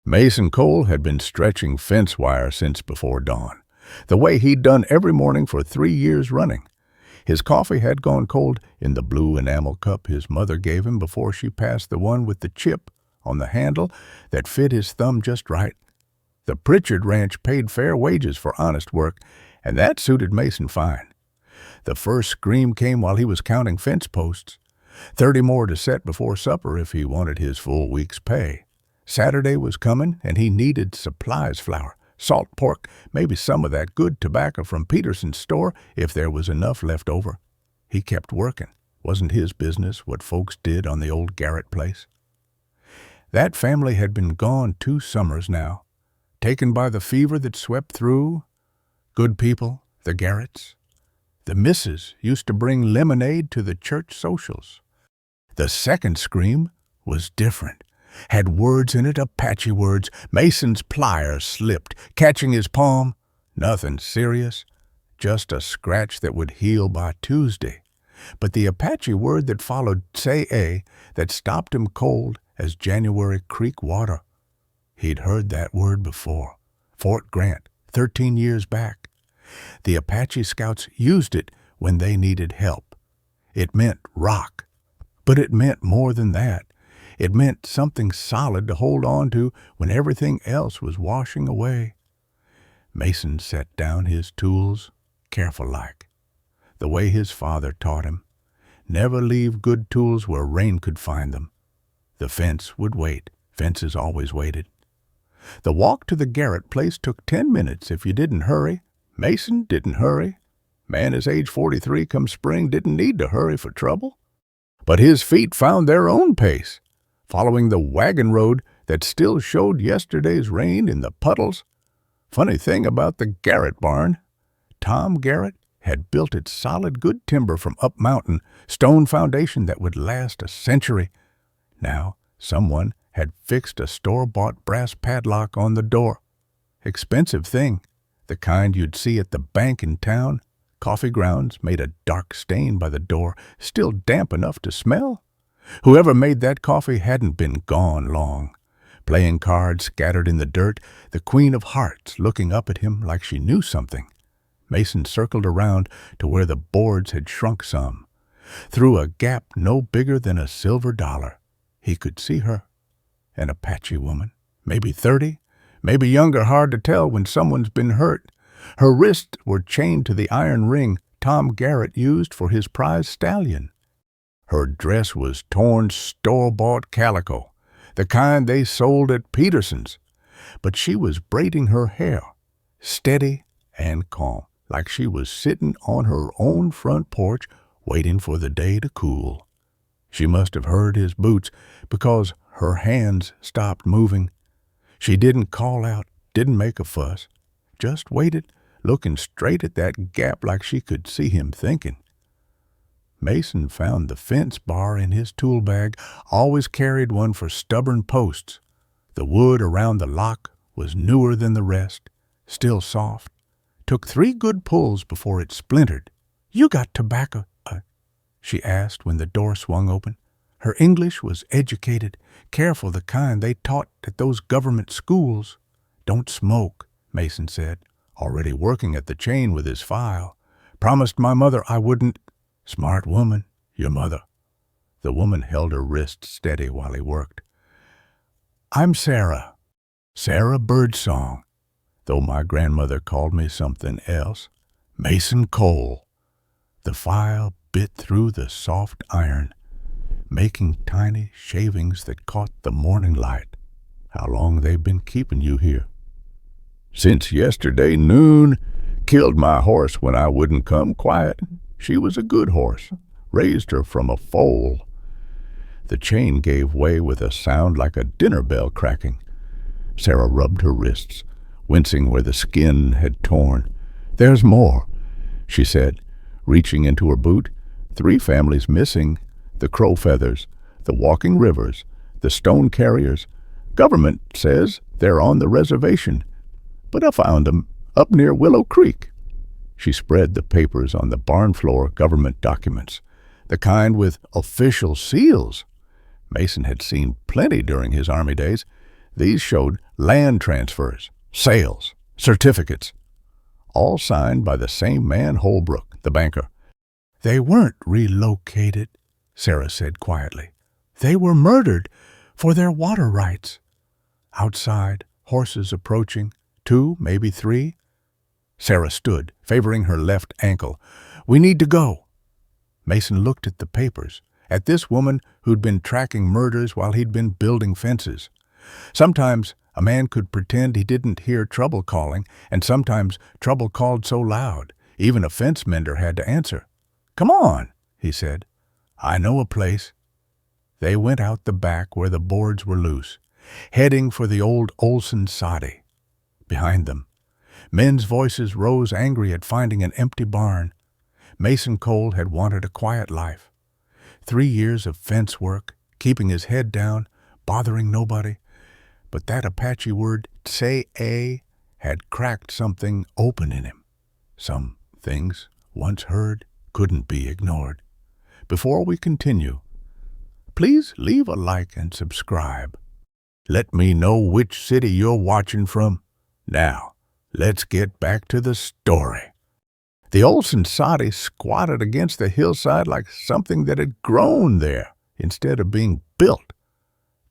Mason Cole had been stretching fence wire since before dawn, the way he'd done every morning for 3 years running. His coffee had gone cold in the blue enamel cup his mother gave him before she passed the one with the chip on the handle that fit his thumb just right. The Pritchard Ranch paid fair wages for honest work, and that suited Mason fine. The first scream came while he was counting fence posts. 30 more to set before supper if he wanted his full week's pay. Saturday was coming, and he needed supplies flour, salt pork, maybe some of that good tobacco from Peterson's store if there was enough left over. He kept working. Wasn't his business what folks did on the old Garrett place. That family had been gone 2 summers now, taken by the fever that swept through. Good people, the Garretts. The missus used to bring lemonade to the church socials. The second scream was different. Had words in it, Apache words. Mason's pliers slipped, catching his palm. Nothing serious, just a scratch that would heal by Tuesday. But the Apache word that followed, say that stopped him cold as January creek water. He'd heard that word before. Fort Grant, 13 years back. The Apache scouts used it when they needed help. It meant rock, but it meant more than that. It meant something solid to hold on to when everything else was washing away. Mason set down his tools, careful-like, the way his father taught him. Never leave good tools where rain could find them. The fence would wait. Fences always waited. The walk to the Garrett place took 10 minutes if you didn't hurry. Mason didn't hurry. Man his age 43 come spring didn't need to hurry for trouble. But his feet found their own pace, following the wagon road that still showed yesterday's rain in the puddles. Funny thing about the Garrett barn, Tom Garrett had built it solid good timber from up mountain, stone foundation that would last a century. Now someone had fixed a store-bought brass padlock on the door. Expensive thing, the kind you'd see at the bank in town. Coffee grounds made a dark stain by the door, still damp enough to smell. Whoever made that coffee hadn't been gone long. Playing cards scattered in the dirt, the Queen of Hearts looking up at him like she knew something. Mason circled around to where the boards had shrunk some. Through a gap no bigger than a silver dollar, he could see her. An Apache woman, maybe 30, maybe younger, hard to tell when someone's been hurt. Her wrists were chained to the iron ring Tom Garrett used for his prize stallion. Her dress was torn store-bought calico, the kind they sold at Peterson's. But she was braiding her hair, steady and calm, like she was sitting on her own front porch waiting for the day to cool. She must have heard his boots because her hands stopped moving. She didn't call out, didn't make a fuss, just waited, looking straight at that gap like she could see him thinking. Mason found the fence bar in his tool bag, always carried one for stubborn posts. The wood around the lock was newer than the rest, still soft. Took 3 good pulls before it splintered. "You got tobacco?" she asked when the door swung open. Her English was educated, careful, the kind they taught at those government schools. "Don't smoke," Mason said, already working at the chain with his file. "Promised my mother I wouldn't." "Smart woman, your mother." The woman held her wrist steady while he worked. "I'm Sarah. Sarah Birdsong, though my grandmother called me something else. Mason Cole." The file bit through the soft iron, making tiny shavings that caught the morning light. "How long they been keeping you here?" "Since yesterday noon. Killed my horse when I wouldn't come quiet. She was a good horse. Raised her from a foal." The chain gave way with a sound like a dinner bell cracking. Sarah rubbed her wrists, wincing where the skin had torn. "There's more," she said, reaching into her boot. 3 families missing. The Crow Feathers, the Walking Rivers, the Stone Carriers. Government says they're on the reservation, but I found them up near Willow Creek. She spread the papers on the barn floor, government documents, the kind with official seals. Mason had seen plenty during his Army days. These showed land transfers, sales, certificates, all signed by the same man, Holbrook, the banker. They weren't relocated, Sarah said quietly. They were murdered for their water rights. Outside, horses approaching, 2, maybe 3. Sarah stood, favoring her left ankle. We need to go. Mason looked at the papers, at this woman who'd been tracking murders while he'd been building fences. Sometimes a man could pretend he didn't hear trouble calling, and sometimes trouble called so loud, even a fence mender had to answer. Come on, he said. I know a place. They went out the back where the boards were loose, heading for the old Olson soddy. Behind them, men's voices rose angry at finding an empty barn. Mason Cole had wanted a quiet life. 3 years of fence work, keeping his head down, bothering nobody. But that Apache word, say-a, had cracked something open in him. Some things, once heard, couldn't be ignored. Before we continue, please leave a like and subscribe. Let me know which city you're watching from. Now, let's get back to the story. The Olson soddy squatted against the hillside like something that had grown there instead of being built.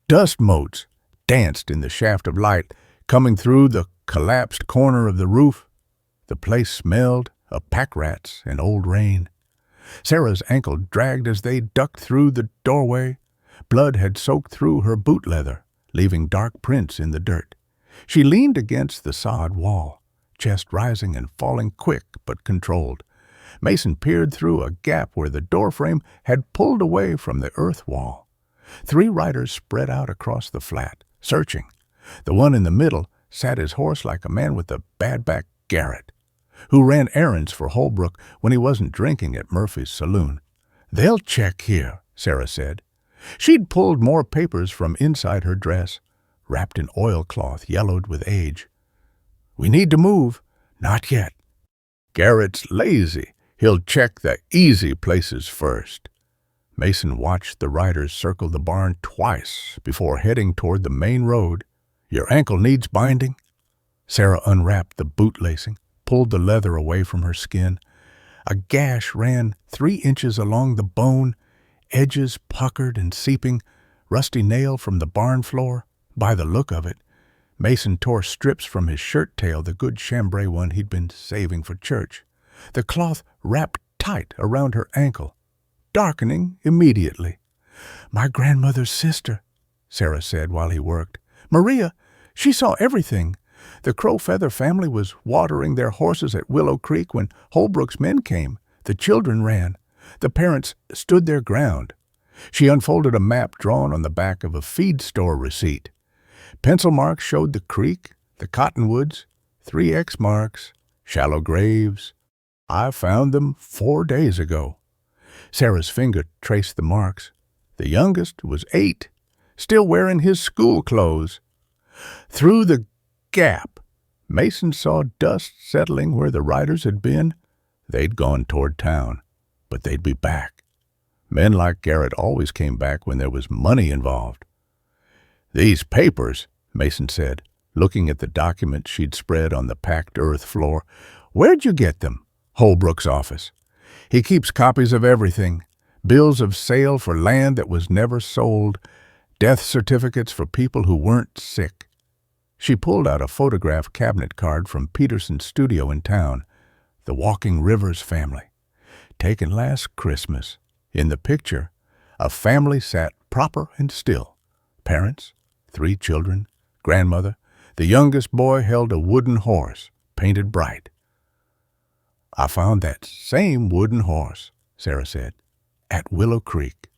Dust motes danced in the shaft of light coming through the collapsed corner of the roof. The place smelled of pack rats and old rain. Sarah's ankle dragged as they ducked through the doorway. Blood had soaked through her boot leather, leaving dark prints in the dirt. She leaned against the sod wall, chest rising and falling quick but controlled. Mason peered through a gap where the doorframe had pulled away from the earth wall. 3 riders spread out across the flat, searching. The one in the middle sat his horse like a man with a bad back, Garrett, who ran errands for Holbrook when he wasn't drinking at Murphy's saloon. They'll check here, Sarah said. She'd pulled more papers from inside her dress, wrapped in oilcloth yellowed with age. We need to move. Not yet. Garrett's lazy. He'll check the easy places first. Mason watched the riders circle the barn twice before heading toward the main road. Your ankle needs binding? Sarah unwrapped the boot lacing, pulled the leather away from her skin. A gash ran 3 inches along the bone, edges puckered and seeping, rusty nail from the barn floor. By the look of it, Mason tore strips from his shirt tail, the good chambray one he'd been saving for church. The cloth wrapped tight around her ankle, darkening immediately. My grandmother's sister, Sarah said while he worked. Maria, she saw everything. The Crowfeather family was watering their horses at Willow Creek when Holbrook's men came. The children ran. The parents stood their ground. She unfolded a map drawn on the back of a feed store receipt. Pencil marks showed the creek, the cottonwoods, 3 X marks, shallow graves. I found them 4 days ago. Sarah's finger traced the marks. The youngest was 8, still wearing his school clothes. Through the gap, Mason saw dust settling where the riders had been. They'd gone toward town, but they'd be back. Men like Garrett always came back when there was money involved. These papers, Mason said, looking at the documents she'd spread on the packed earth floor. Where'd you get them? Holbrook's office. He keeps copies of everything. Bills of sale for land that was never sold. Death certificates for people who weren't sick. She pulled out a photograph cabinet card from Peterson's studio in town. The Walking Rivers family. Taken last Christmas. In the picture, a family sat proper and still. Parents, 3 children, grandmother. The youngest boy held a wooden horse, painted bright. I found that same wooden horse, Sarah said, at Willow Creek.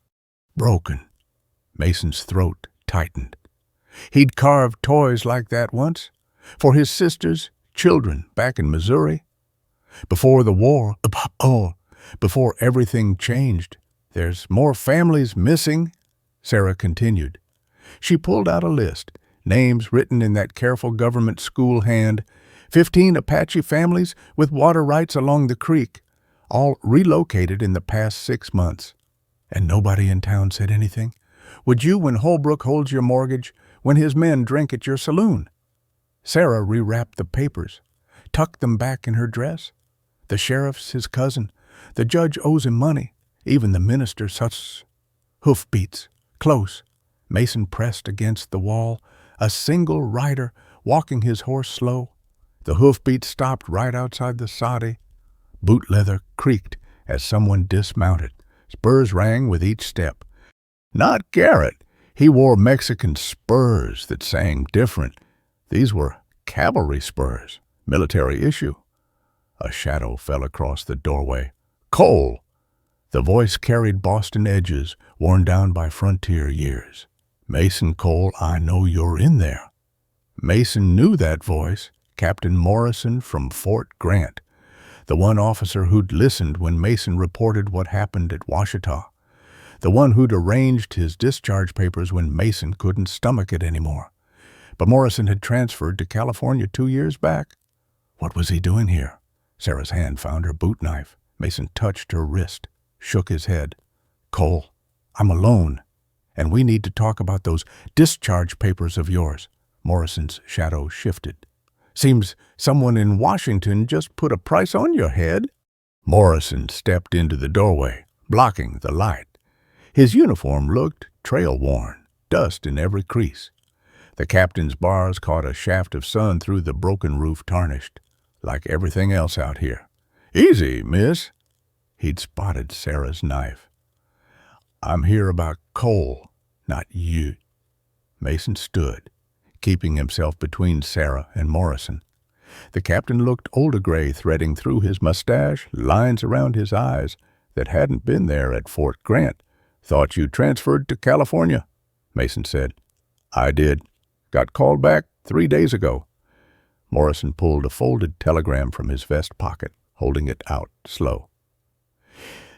Broken. Mason's throat tightened. He'd carved toys like that once, for his sister's children back in Missouri. Before the war, before everything changed. There's more families missing, Sarah continued. She pulled out a list, names written in that careful government school hand, 15 Apache families with water rights along the creek, all relocated in the past 6 months. And nobody in town said anything? Would you when Holbrook holds your mortgage, when his men drink at your saloon? Sarah rewrapped the papers, tucked them back in her dress. The sheriff's his cousin. The judge owes him money. Even the minister such hoofbeats. Close. Mason pressed against the wall, a single rider walking his horse slow. The hoofbeats stopped right outside the soddy. Boot leather creaked as someone dismounted. Spurs rang with each step. Not Garrett. He wore Mexican spurs that sang different. These were cavalry spurs, military issue. A shadow fell across the doorway. Cole! The voice carried Boston edges, worn down by frontier years. Mason Cole, I know you're in there. Mason knew that voice, Captain Morrison from Fort Grant, the one officer who'd listened when Mason reported what happened at Washita, the one who'd arranged his discharge papers when Mason couldn't stomach it anymore. But Morrison had transferred to California 2 years back. What was he doing here? Sarah's hand found her boot knife. Mason touched her wrist, shook his head. Cole, I'm alone, and we need to talk about those discharge papers of yours. Morrison's shadow shifted. Seems someone in Washington just put a price on your head. Morrison stepped into the doorway, blocking the light. His uniform looked trail-worn, dust in every crease. The captain's bars caught a shaft of sun through the broken roof, tarnished, like everything else out here. Easy, miss. He'd spotted Sarah's knife. I'm here about Cole, not you. Mason stood, keeping himself between Sarah and Morrison. The captain looked older gray threading through his mustache, lines around his eyes that hadn't been there at Fort Grant. Thought you transferred to California, Mason said. I did. Got called back 3 days ago. Morrison pulled a folded telegram from his vest pocket, holding it out slow.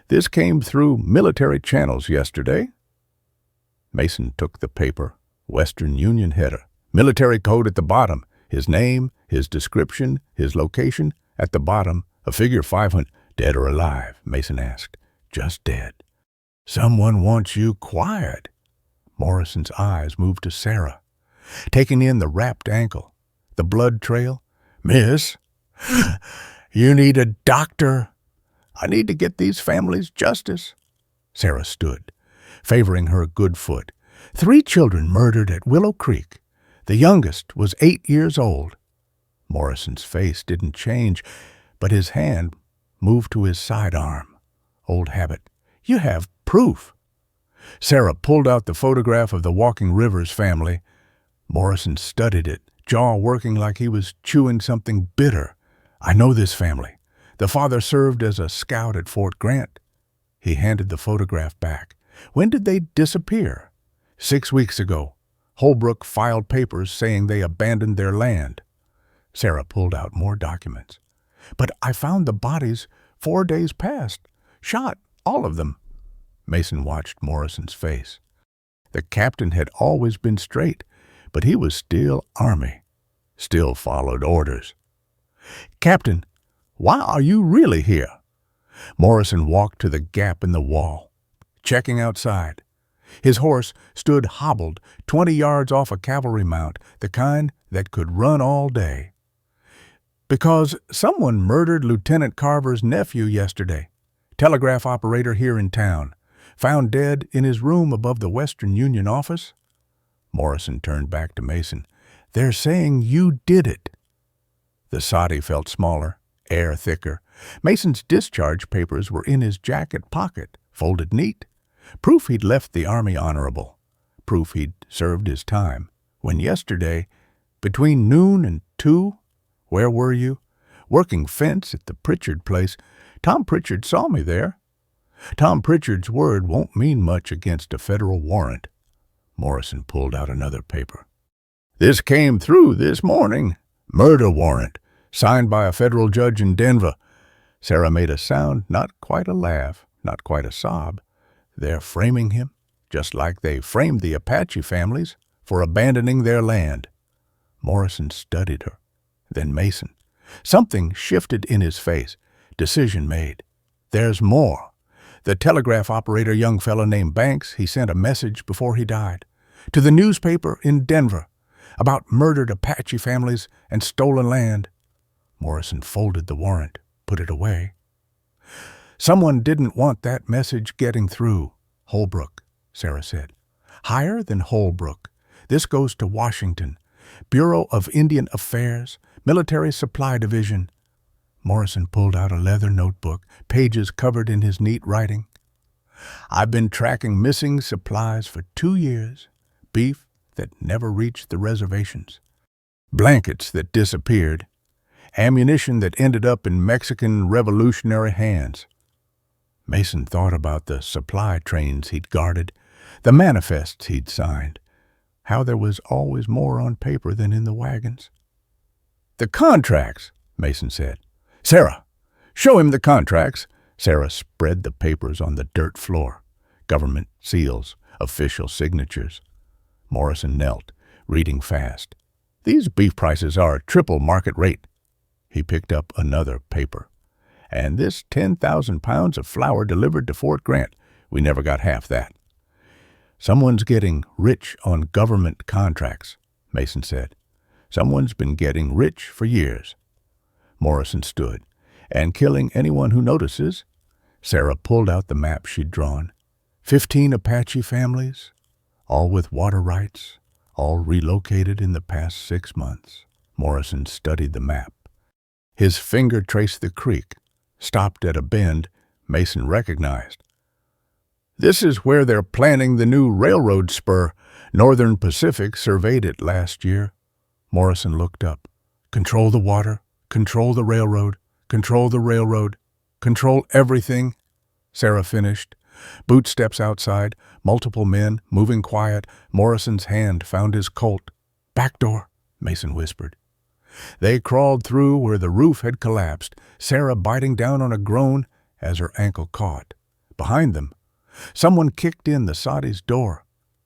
This came through military channels yesterday. Mason took the paper, Western Union header, military code at the bottom, his name, his description, his location. At the bottom, a figure 500. Dead or alive? Mason asked. Just dead. Someone wants you quiet. Morrison's eyes moved to Sarah, taking in the wrapped ankle, the blood trail. Miss, you need a doctor. I need to get these families justice. Sarah stood, favoring her good foot. 3 children murdered at Willow Creek. The youngest was 8 years old. Morrison's face didn't change, but his hand moved to his sidearm. Old habit. You have proof. Sarah pulled out the photograph of the Walking Rivers family. Morrison studied it, jaw working like he was chewing something bitter. I know this family. The father served as a scout at Fort Grant. He handed the photograph back. When did they disappear? 6 weeks ago. Holbrook filed papers saying they abandoned their land. Sarah pulled out more documents. But I found the bodies 4 days past. Shot, all of them. Mason watched Morrison's face. The captain had always been straight, but he was still Army, still followed orders. Captain, why are you really here? Morrison walked to the gap in the wall, checking outside. His horse stood hobbled 20 yards off a cavalry mount, the kind that could run all day. Because someone murdered Lieutenant Carver's nephew yesterday, telegraph operator here in town, found dead in his room above the Western Union office. Morrison turned back to Mason. They're saying you did it. The soddy felt smaller, air thicker. Mason's discharge papers were in his jacket pocket, folded neat. Proof he'd left the Army honorable. Proof he'd served his time. When yesterday, between noon and 2, where were you? Working fence at the Pritchard place. Tom Pritchard saw me there. Tom Pritchard's word won't mean much against a federal warrant. Morrison pulled out another paper. This came through this morning. Murder warrant, signed by a federal judge in Denver. Sarah made a sound, not quite a laugh, not quite a sob. They're framing him, just like they framed the Apache families, for abandoning their land. Morrison studied her, then Mason. Something shifted in his face. Decision made. There's more. The telegraph operator, young fellow named Banks, he sent a message before he died. To the newspaper in Denver. about murdered Apache families and stolen land. Morrison folded the warrant, put it away. Someone didn't want that message getting through. Holbrook, Sarah said. Higher than Holbrook. This goes to Washington. Bureau of Indian Affairs, Military Supply Division. Morrison pulled out a leather notebook, pages covered in his neat writing. I've been tracking missing supplies for 2 years. Beef that never reached the reservations. Blankets that disappeared. Ammunition that ended up in Mexican revolutionary hands. Mason thought about the supply trains he'd guarded, the manifests he'd signed, how there was always more on paper than in the wagons. The contracts, Mason said. Sarah, show him the contracts. Sarah spread the papers on the dirt floor. Government seals, official signatures. Morrison knelt, reading fast. These beef prices are triple market rate. He picked up another paper. And this 10,000 pounds of flour delivered to Fort Grant. We never got half that. Someone's getting rich on government contracts, Mason said. Someone's been getting rich for years. Morrison stood. And killing anyone who notices. Sarah pulled out the map she'd drawn. 15 Apache families, all with water rights, all relocated in the past 6 months. Morrison studied the map. His finger traced the creek, stopped at a bend Mason recognized. This is where they're planning the new railroad spur. Northern Pacific surveyed it last year. Morrison looked up. Control the water, control the railroad, control the railroad, control everything. Sarah finished. Bootsteps outside, multiple men, moving quiet. Morrison's hand found his Colt. Back door, Mason whispered. They crawled through where the roof had collapsed, Sarah biting down on a groan as her ankle caught. Behind them, someone kicked in the soddy's door.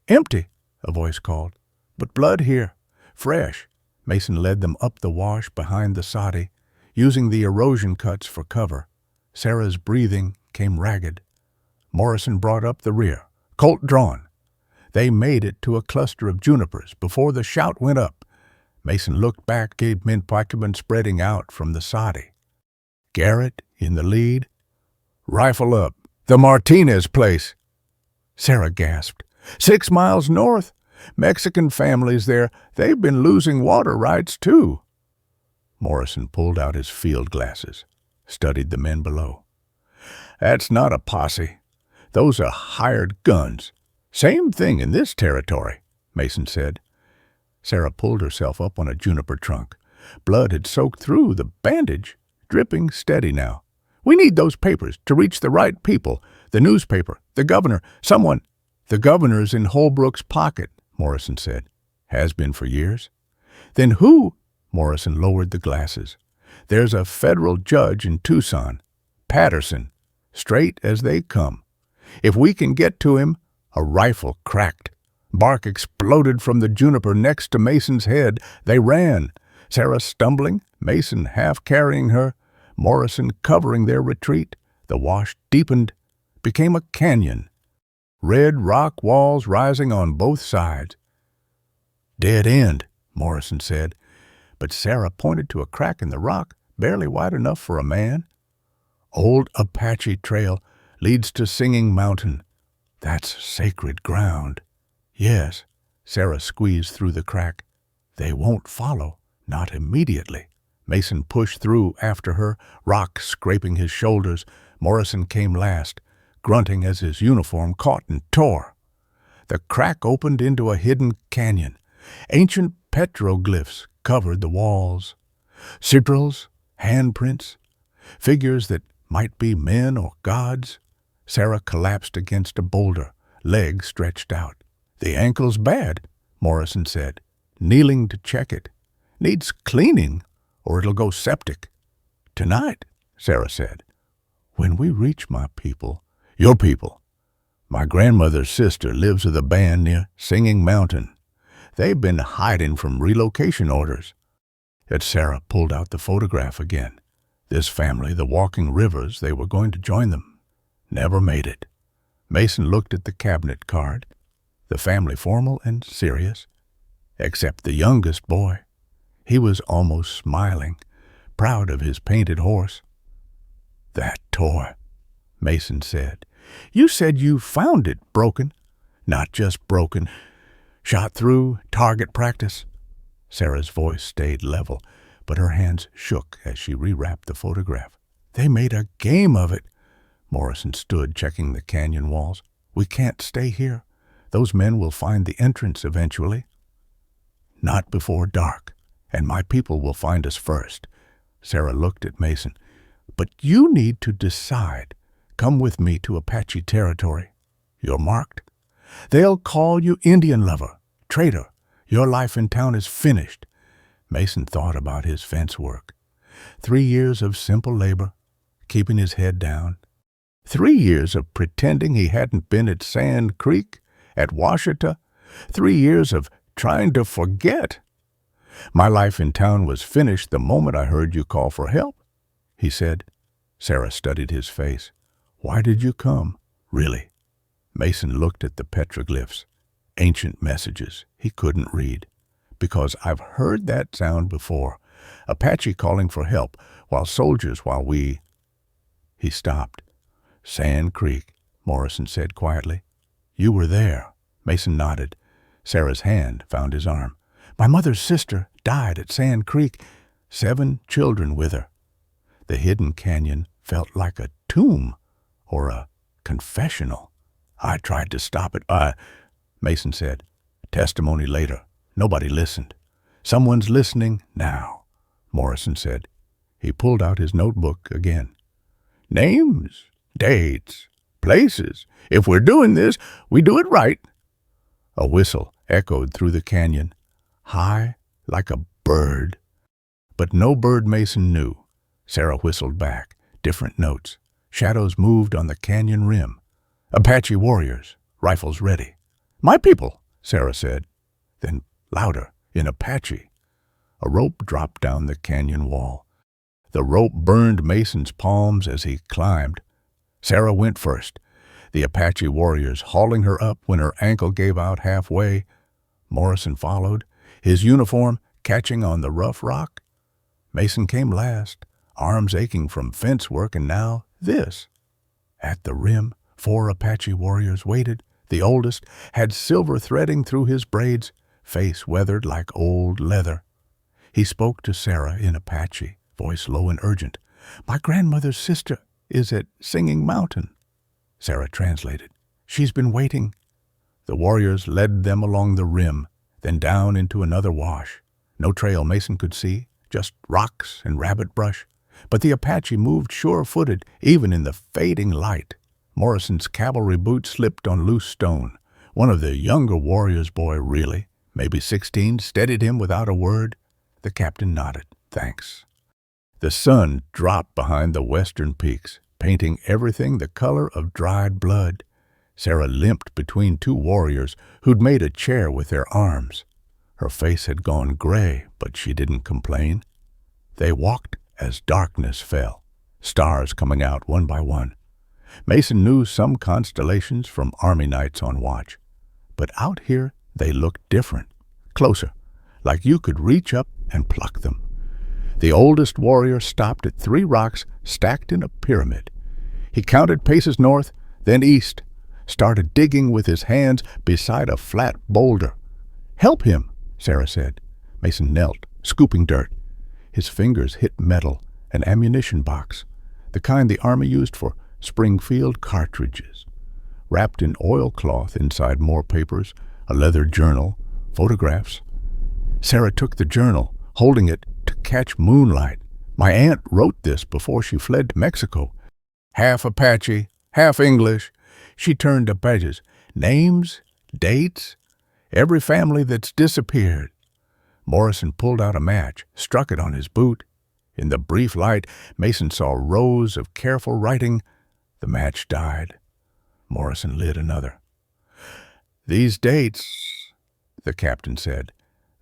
Empty, a voice called. But blood here. Fresh. Mason led them up the wash behind the soddy, using the erosion cuts for cover. Sarah's breathing came ragged. Morrison brought up the rear, Colt drawn. They made it to a cluster of junipers before the shout went up. Mason looked back, gave Minpakuman spreading out from the soddy. Garrett in the lead. Rifle up. The Martinez place. Sarah gasped. 6 miles north. Mexican families there. They've been losing water rights, too. Morrison pulled out his field glasses, studied the men below. That's not a posse. Those are hired guns. Same thing in this territory, Mason said. Sarah pulled herself up on a juniper trunk. Blood had soaked through the bandage, dripping steady now. We need those papers to reach the right people. The newspaper, the governor, someone. The governor's in Holbrook's pocket, Morrison said. Has been for years. Then who? Morrison lowered the glasses. There's a federal judge in Tucson, Patterson, straight as they come. If we can get to him, a rifle cracked. Bark exploded from the juniper next to Mason's head. They ran. Sarah stumbling, Mason half carrying her, Morrison covering their retreat. The wash deepened, became a canyon. Red rock walls rising on both sides. Dead end, Morrison said, but Sarah pointed to a crack in the rock, barely wide enough for a man. Old Apache Trail leads to Singing Mountain. That's sacred ground. Yes, Sarah squeezed through the crack. They won't follow, not immediately. Mason pushed through after her, rock scraping his shoulders. Morrison came last, grunting as his uniform caught and tore. The crack opened into a hidden canyon. Ancient petroglyphs covered the walls. Sigils, handprints, figures that might be men or gods. Sarah collapsed against a boulder, legs stretched out. The ankle's bad, Morrison said, kneeling to check it. Needs cleaning, or it'll go septic. Tonight, Sarah said, when we reach my people, your people. My grandmother's sister lives with a band near Singing Mountain. They've been hiding from relocation orders. Yet Sarah pulled out the photograph again. This family, the Walking Rivers, they were going to join them. Never made it. Mason looked at the cabinet card. The family formal and serious. except the youngest boy. He was almost smiling, proud of his painted horse. "That toy," Mason said. "You said you found it broken." "Not just broken. Shot through target practice." Sarah's voice stayed level, but her hands shook as she rewrapped the photograph. "They made a game of it." Morrison stood checking the canyon walls. "We can't stay here. Those men will find the entrance eventually." "Not before dark, and my people will find us first." Sarah looked at Mason. "But you need to decide. Come with me to Apache territory. You're marked. They'll call you Indian lover, traitor. Your life in town is finished." Mason thought about his fence work. 3 years of simple labor, keeping his head down. 3 years of pretending he hadn't been at Sand Creek, at Washita. 3 years of trying to forget. "My life in town was finished the moment I heard you call for help," he said. Sarah studied his face. "Why did you come, really?" Mason looked at the petroglyphs, ancient messages he couldn't read. "Because I've heard that sound before. Apache calling for help, while we—" He stopped. "Sand Creek," Morrison said quietly. "You were there." Mason nodded. Sarah's hand found his arm. "My mother's sister died at Sand Creek. 7 children with her." The hidden canyon felt like a tomb or a confessional. "I tried to stop it. Mason said. "Testimony later. Nobody listened." "Someone's listening now," Morrison said. He pulled out his notebook again. "Names, dates, places. If we're doing this, we do it right." A whistle echoed through the canyon, high like a bird. But no bird Mason knew. Sarah whistled back, different notes. Shadows moved on the canyon rim. Apache warriors, rifles ready. "My people," Sarah said. Then louder, in Apache. A rope dropped down the canyon wall. The rope burned Mason's palms as he climbed. Sarah went first, the Apache warriors hauling her up when her ankle gave out halfway. Morrison followed, his uniform catching on the rough rock. Mason came last, arms aching from fence work, and now this. At the rim, 4 Apache warriors waited. The oldest had silver threading through his braids, face weathered like old leather. He spoke to Sarah in Apache, voice low and urgent. "My grandmother's sister is at Singing Mountain." Sarah translated. "She's been waiting." The warriors led them along the rim, then down into another wash. No trail Mason could see, just rocks and rabbit brush. But the Apache moved sure-footed, even in the fading light. Morrison's cavalry boot slipped on loose stone. One of the younger warriors' boy, really, maybe 16, steadied him without a word. The captain nodded. "Thanks." The sun dropped behind the western peaks, painting everything the color of dried blood. Sarah limped between 2 warriors who'd made a chair with their arms. Her face had gone gray, but she didn't complain. They walked as darkness fell, stars coming out one by one. Mason knew some constellations from army nights on watch. But out here they looked different, closer, like you could reach up and pluck them. The oldest warrior stopped at 3 rocks stacked in a pyramid. He counted paces north, then east, started digging with his hands beside a flat boulder. "Help him," Sarah said. Mason knelt, scooping dirt. His fingers hit metal, an ammunition box, the kind the army used for Springfield cartridges. Wrapped in oilcloth inside more papers, a leather journal, photographs. Sarah took the journal, holding it to catch moonlight. "My aunt wrote this before she fled to Mexico. Half Apache, half English." She turned to pages. "Names, dates, every family that's disappeared." Morrison pulled out a match, struck it on his boot. In the brief light, Mason saw rows of careful writing. The match died. Morrison lit another. "These dates," the captain said,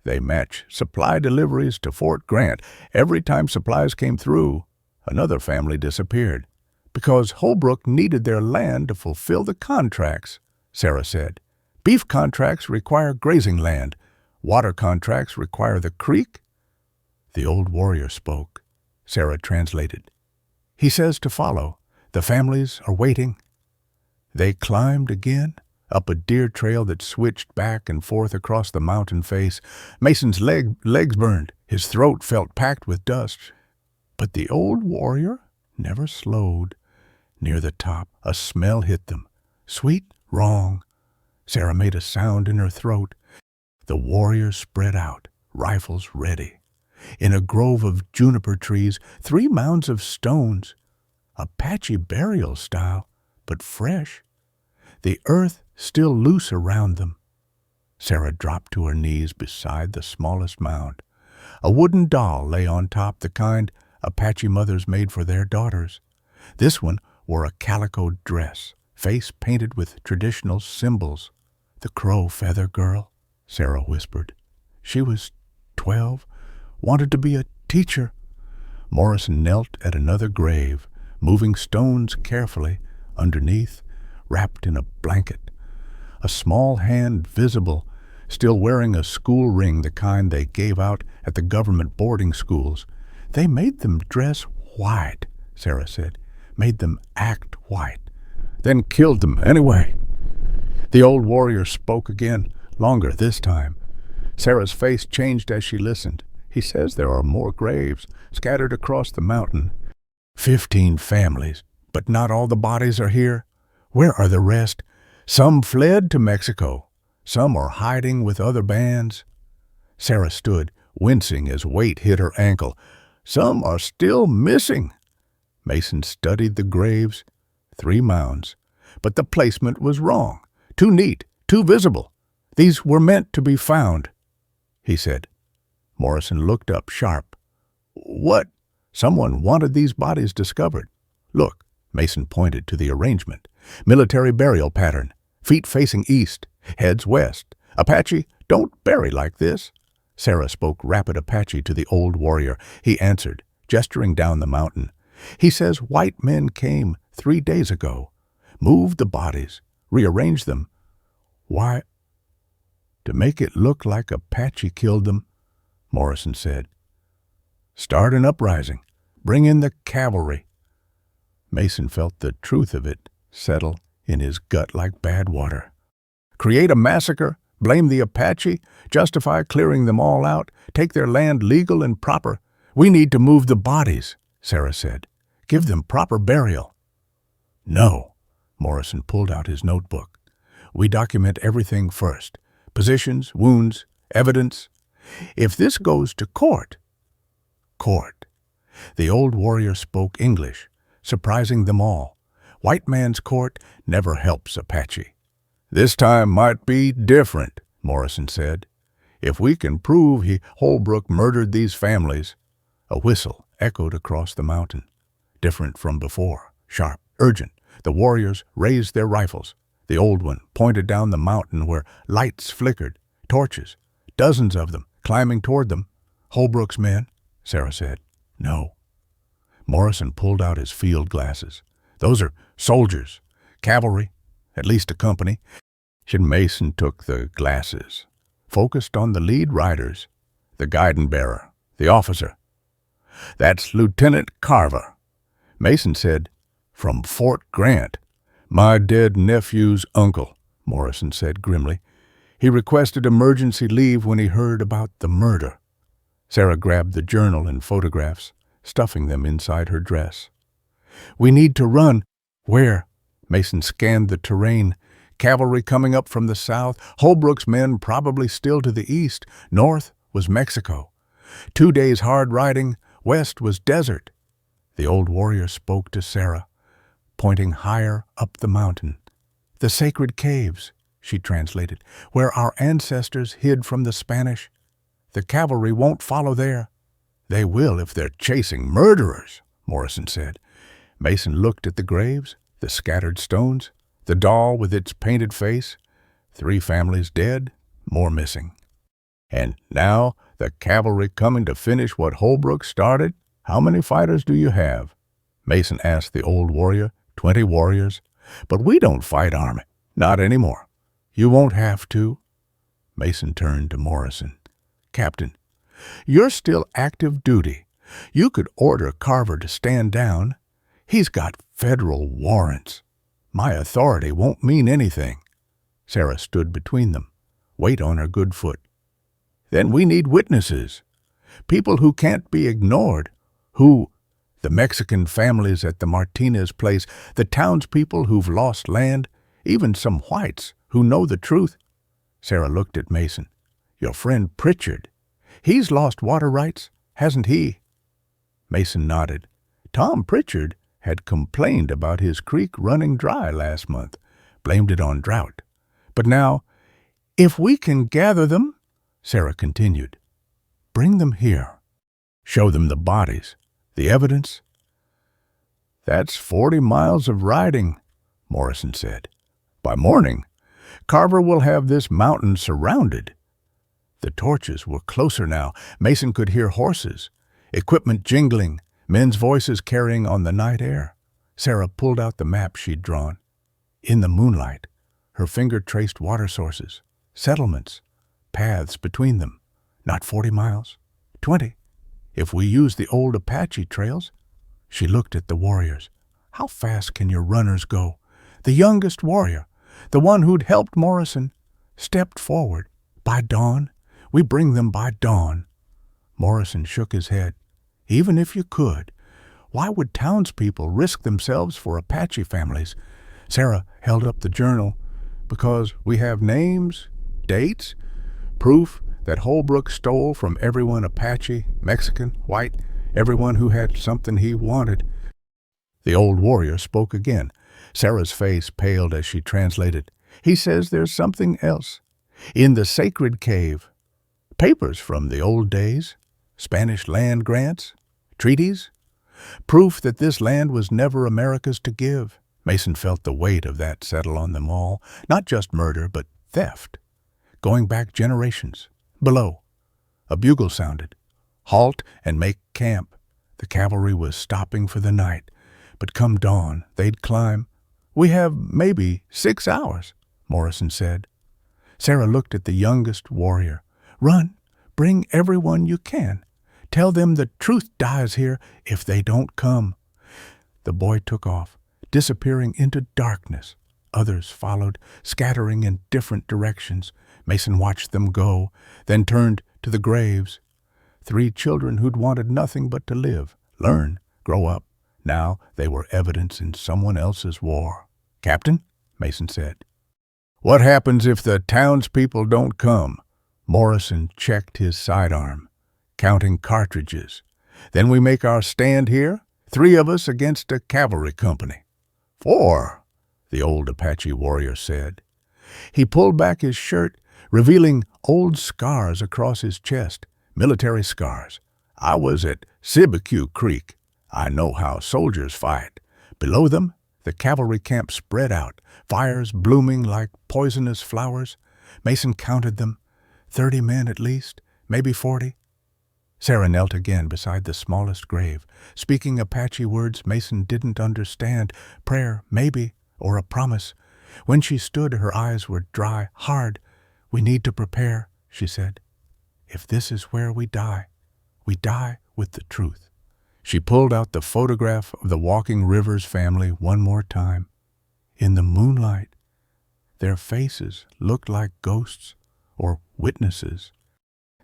"they match supply deliveries to Fort Grant. Every time supplies came through, another family disappeared. Because Holbrook needed their land to fulfill the contracts," Sarah said. "Beef contracts require grazing land. Water contracts require the creek." The old warrior spoke. Sarah translated. "He says to follow. The families are waiting." They climbed again, up a deer trail that switched back and forth across the mountain face. Mason's legs burned. His throat felt packed with dust. But the old warrior never slowed. Near the top, a smell hit them. Sweet, wrong. Sarah made a sound in her throat. The warriors spread out, rifles ready. In a grove of juniper trees, 3 mounds of stones, Apache burial style, but fresh. The earth still loose around them. Sarah dropped to her knees beside the smallest mound. A wooden doll lay on top, the kind Apache mothers made for their daughters. This one wore a calico dress, face painted with traditional symbols. "The Crow Feather Girl," Sarah whispered. "She was 12, wanted to be a teacher." Morrison knelt at another grave, moving stones carefully. Underneath, wrapped in a blanket, a small hand visible, still wearing a school ring, the kind they gave out at the government boarding schools. "They made them dress white," Sarah said. "Made them act white. Then killed them anyway." The old warrior spoke again, longer this time. Sarah's face changed as she listened. "He says there are more graves scattered across the mountain. 15 families, but not all the bodies are here. Where are the rest? Some fled to Mexico. Some are hiding with other bands." Sarah stood, wincing as weight hit her ankle. "Some are still missing." Mason studied the graves. 3 mounds. But the placement was wrong. Too neat, too visible. "These were meant to be found," he said. Morrison looked up sharp. "What?" "Someone wanted these bodies discovered. Look," Mason pointed to the arrangement. "Military burial pattern. Feet facing east, heads west. Apache, don't bury like this." Sarah spoke rapid Apache to the old warrior. He answered, gesturing down the mountain. "He says white men came 3 days ago, moved the bodies, rearranged them. Why?" "To make it look like Apache killed them," Morrison said. "Start an uprising. Bring in the cavalry." Mason felt the truth of it settle in his gut like bad water. Create a massacre, blame the Apache, justify clearing them all out, take their land legal and proper. "We need to move the bodies," Sarah said. "Give them proper burial." "No," Morrison pulled out his notebook. "We document everything first. Positions, wounds, evidence. If this goes to court—" "Court." The old warrior spoke English, surprising them all. "White man's court never helps Apache." "This time might be different," Morrison said. "If we can prove Holbrook murdered these families." A whistle echoed across the mountain. Different from before, sharp, urgent. The warriors raised their rifles. The old one pointed down the mountain where lights flickered, torches, dozens of them, climbing toward them. "Holbrook's men," Sarah said. "No." Morrison pulled out his field glasses. "Those are soldiers, cavalry, at least a company." Mason took the glasses, focused on the lead riders, the guidon-bearer, the officer. "That's Lieutenant Carver." Mason said, "From Fort Grant." "My dead nephew's uncle," Morrison said grimly. "He requested emergency leave when he heard about the murder." Sarah grabbed the journal and photographs, stuffing them inside her dress. "We need to run." "Where?" Mason scanned the terrain. Cavalry coming up from the south, Holbrook's men probably still to the east. North was Mexico. 2 days hard riding, west was desert. The old warrior spoke to Sarah, pointing higher up the mountain. "The sacred caves," she translated, "where our ancestors hid from the Spanish. The cavalry won't follow there." "They will if they're chasing murderers," Morrison said. Mason looked at the graves, the scattered stones, the doll with its painted face. 3 families dead, more missing. "And now the cavalry coming to finish what Holbrook started? How many fighters do you have?" Mason asked the old warrior. 20 warriors. "But we don't fight army. Not anymore." "You won't have to." Mason turned to Morrison. Captain, you're still active duty. You could order Carver to stand down. He's got federal warrants. My authority won't mean anything. Sarah stood between them, weight on her good foot. Then we need witnesses. People who can't be ignored. The Mexican families at the Martinez place, the townspeople who've lost land, even some whites who know the truth. Sarah looked at Mason. Your friend Pritchard. He's lost water rights, hasn't he? Mason nodded. Tom Pritchard had complained about his creek running dry last month, blamed it on drought. But now, if we can gather them, Sarah continued, bring them here. Show them the bodies, the evidence. That's 40 miles of riding, Morrison said. By morning, Carver will have this mountain surrounded. The torches were closer now. Mason could hear horses, equipment jingling, men's voices carrying on the night air. Sarah pulled out the map she'd drawn. In the moonlight, her finger traced water sources, settlements, paths between them. Not 40 miles, 20. If we use the old Apache trails. She looked at the warriors. How fast can your runners go? The youngest warrior, the one who'd helped Morrison, stepped forward. By dawn, we bring them by dawn. Morrison shook his head. Even if you could, why would townspeople risk themselves for Apache families? Sarah held up the journal. Because we have names, dates, proof that Holbrook stole from everyone Apache, Mexican, white, everyone who had something he wanted. The old warrior spoke again. Sarah's face paled as she translated. He says there's something else. In the sacred cave. Papers from the old days. Spanish land grants. Treaties. Proof that this land was never America's to give. Mason felt the weight of that settle on them all. Not just murder, but theft. Going back generations. Below. A bugle sounded. Halt and make camp. The cavalry was stopping for the night. But come dawn, they'd climb. We have maybe 6 hours, Morrison said. Sarah looked at the youngest warrior. Run, bring everyone you can. Tell them the truth dies here if they don't come. The boy took off, disappearing into darkness. Others followed, scattering in different directions. Mason watched them go, then turned to the graves. 3 children who'd wanted nothing but to live, learn, grow up. Now they were evidence in someone else's war. Captain, Mason said. What happens if the townspeople don't come? Morrison checked his sidearm, counting cartridges. Then we make our stand here, 3 of us against a cavalry company. 4, the old Apache warrior said. He pulled back his shirt, revealing old scars across his chest, military scars. I was at Sibecue Creek. I know how soldiers fight. Below them, the cavalry camp spread out, fires blooming like poisonous flowers. Mason counted them, 30 men at least, maybe 40. Sarah knelt again beside the smallest grave, speaking Apache words Mason didn't understand, prayer, maybe, or a promise. When she stood, her eyes were dry, hard. We need to prepare, she said. If this is where we die with the truth. She pulled out the photograph of the Walking Rivers family one more time. In the moonlight, their faces looked like ghosts or witnesses.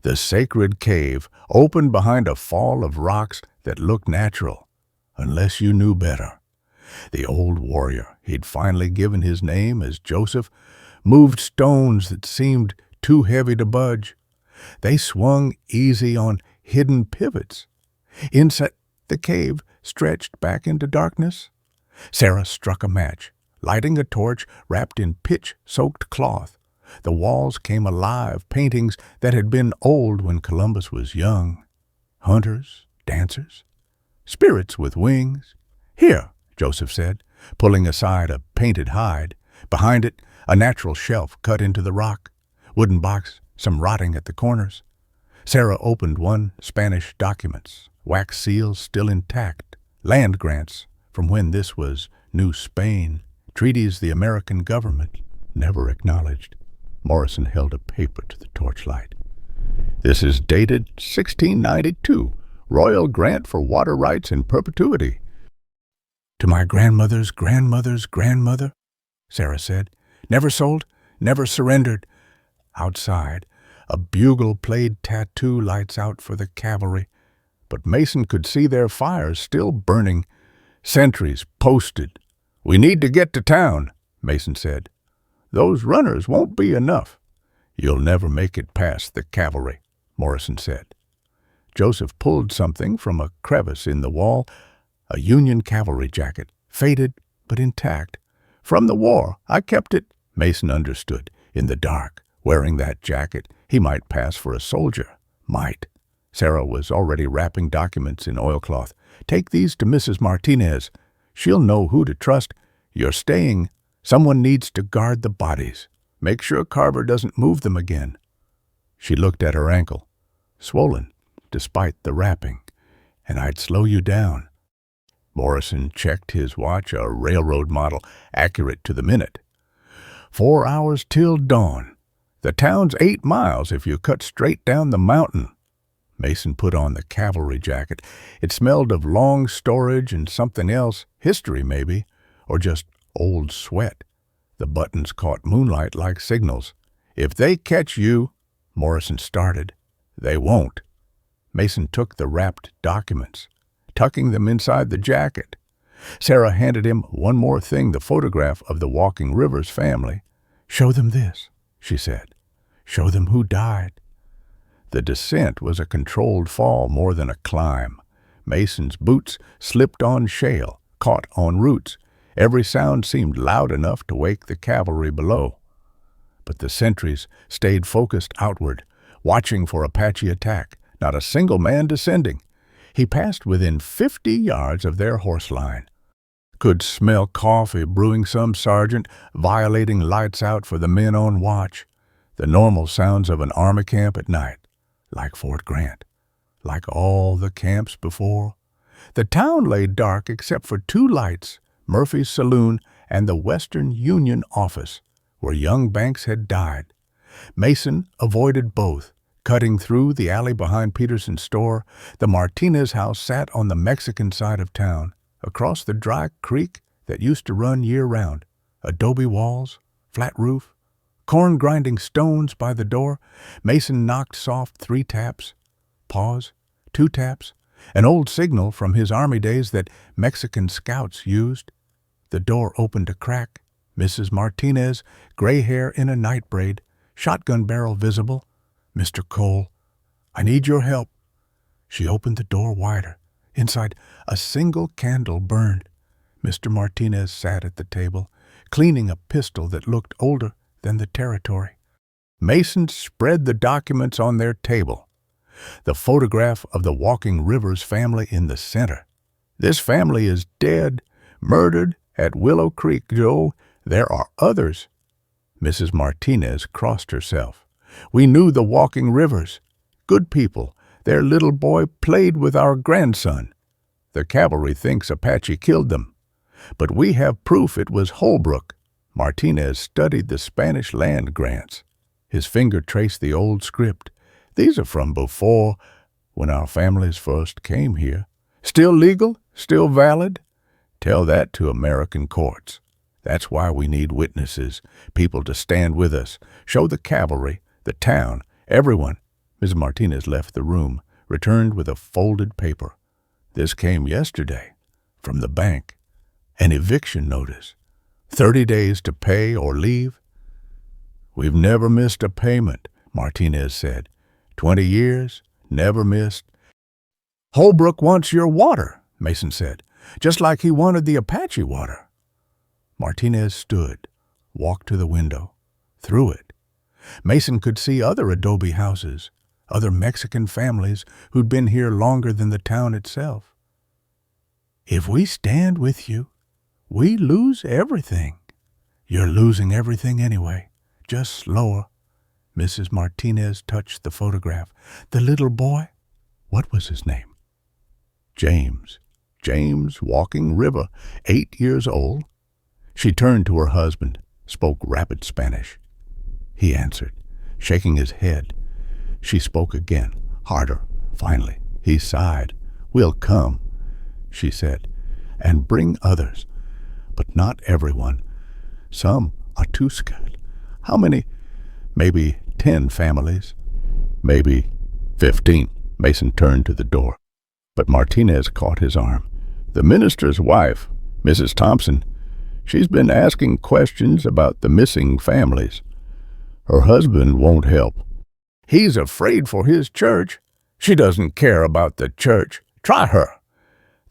The sacred cave opened behind a fall of rocks that looked natural, unless you knew better. The old warrior, he'd finally given his name as Joseph, moved stones that seemed too heavy to budge. They swung easy on hidden pivots. Inside the cave stretched back into darkness. Sarah struck a match, lighting a torch wrapped in pitch-soaked cloth. The walls came alive, paintings that had been old when Columbus was young. Hunters, dancers, spirits with wings. Here, Joseph said, pulling aside a painted hide. Behind it, a natural shelf cut into the rock. Wooden box, some rotting at the corners. Sarah opened one, Spanish documents, wax seals still intact, land grants from when this was New Spain, treaties the American government never acknowledged. Morrison held a paper to the torchlight. "This is dated 1692. Royal grant for water rights in perpetuity." "To my grandmother's grandmother's grandmother," Sarah said. "Never sold, never surrendered." Outside, a bugle-played tattoo lights out for the cavalry, but Mason could see their fires still burning. Sentries posted. "We need to get to town," Mason said. "Those runners won't be enough." "You'll never make it past the cavalry," Morrison said. Joseph pulled something from a crevice in the wall, a Union cavalry jacket, faded but intact. "From the war. I kept it." Mason understood. In the dark, wearing that jacket, he might pass for a soldier. Might. Sarah was already wrapping documents in oilcloth. "Take these to Mrs. Martinez. She'll know who to trust. You're staying. Someone needs to guard the bodies. Make sure Carver doesn't move them again." She looked at her ankle. "Swollen, despite the wrapping. And I'd slow you down." Morrison checked his watch, a railroad model, accurate to the minute. 4 hours till dawn. The town's 8 miles if you cut straight down the mountain. Mason put on the cavalry jacket. It smelled of long storage and something else, history maybe, or just old sweat. The buttons caught moonlight like signals. "If they catch you," Morrison started. "They won't." Mason took the wrapped documents, tucking them inside the jacket. Sarah handed him one more thing, the photograph of the Walking Rivers family. "Show them this," she said. "Show them who died." The descent was a controlled fall more than a climb. Mason's boots slipped on shale, caught on roots. Every sound seemed loud enough to wake the cavalry below. But the sentries stayed focused outward, watching for Apache attack, not a single man descending. He passed within 50 yards of their horse line. Could smell coffee brewing some sergeant, violating lights out for the men on watch. The normal sounds of an army camp at night, like Fort Grant, like all the camps before. The town lay dark except for 2 lights, Murphy's Saloon and the Western Union office, where young Banks had died. Mason avoided both, cutting through the alley behind Peterson's store. The Martinez house sat on the Mexican side of town, across the dry creek that used to run year-round. Adobe walls, flat roof, corn-grinding stones by the door. Mason knocked soft 3 taps. Pause, 2 taps, an old signal from his army days that Mexican scouts used. The door opened a crack. Mrs. Martinez, gray hair in a night braid, shotgun barrel visible. "Mr. Cole, I need your help." She opened the door wider. Inside, a single candle burned. Mr. Martinez sat at the table, cleaning a pistol that looked older than the territory. Mason spread the documents on their table. The photograph of the Walking Rivers family in the center. "This family is dead, murdered at Willow Creek, Joe. There are others." Mrs. Martinez crossed herself. "We knew the Walking Rivers. Good people. Their little boy played with our grandson. The cavalry thinks Apache killed them. But we have proof it was Holbrook." Martinez studied the Spanish land grants. His finger traced the old script. "These are from before, when our families first came here. Still legal? Still valid? Tell that to American courts. That's why we need witnesses, people to stand with us, show the cavalry, the town, everyone." Ms. Martinez left the room, returned with a folded paper. "This came yesterday, from the bank. An eviction notice. 30 days to pay or leave." "We've never missed a payment," Martinez said. 20 years, never missed." "Holbrook wants your water," Mason said, "just like he wanted the Apache water." Martinez stood, walked to the window, through it. Mason could see other adobe houses, other Mexican families who'd been here longer than the town itself. "If we stand with you, we lose everything." "You're losing everything anyway, just slower." Mrs. Martinez touched the photograph. "The little boy?" "What was his name?" "James. James Walking River, 8 years old." She turned to her husband, spoke rapid Spanish. he answered, shaking his head. She spoke again, harder, finally. He sighed. We'll come, she said, and bring others, but not everyone. Some are too scared. How many? Maybe 10 families. Maybe 15. Mason turned to the door, but Martinez caught his arm. The minister's wife, Mrs. Thompson, she's been asking questions about the missing families. Her husband won't help. He's afraid for his church. She doesn't care about the church. Try her.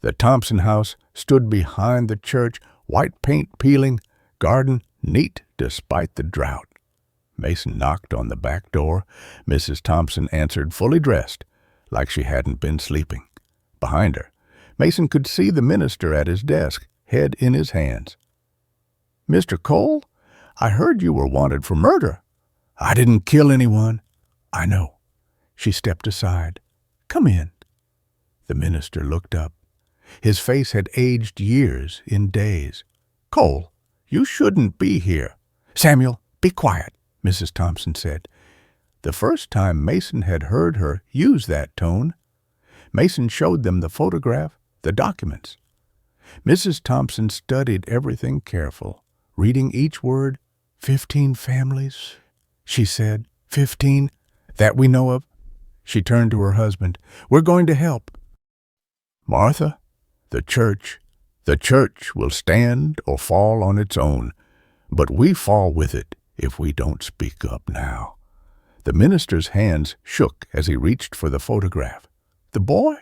The Thompson house stood behind the church, white paint peeling, garden neat despite the drought. Mason knocked on the back door. Mrs. Thompson answered, fully dressed, like she hadn't been sleeping. Behind her, Mason could see the minister at his desk, head in his hands. "Mr. Cole, I heard you were wanted for murder." "I didn't kill anyone." "I know." She stepped aside. "Come in." The minister looked up. His face had aged years in days. "Cole, you shouldn't be here." "Samuel, be quiet," Mrs. Thompson said. The first time Mason had heard her use that tone. Mason showed them the photograph, the documents. Mrs. Thompson studied everything careful, reading each word. 15 families, she said. 15, that we know of. She turned to her husband. "We're going to help." "Martha, the church will stand or fall on its own, but we fall with it if we don't speak up now." The minister's hands shook as he reached for the photograph. "The boy?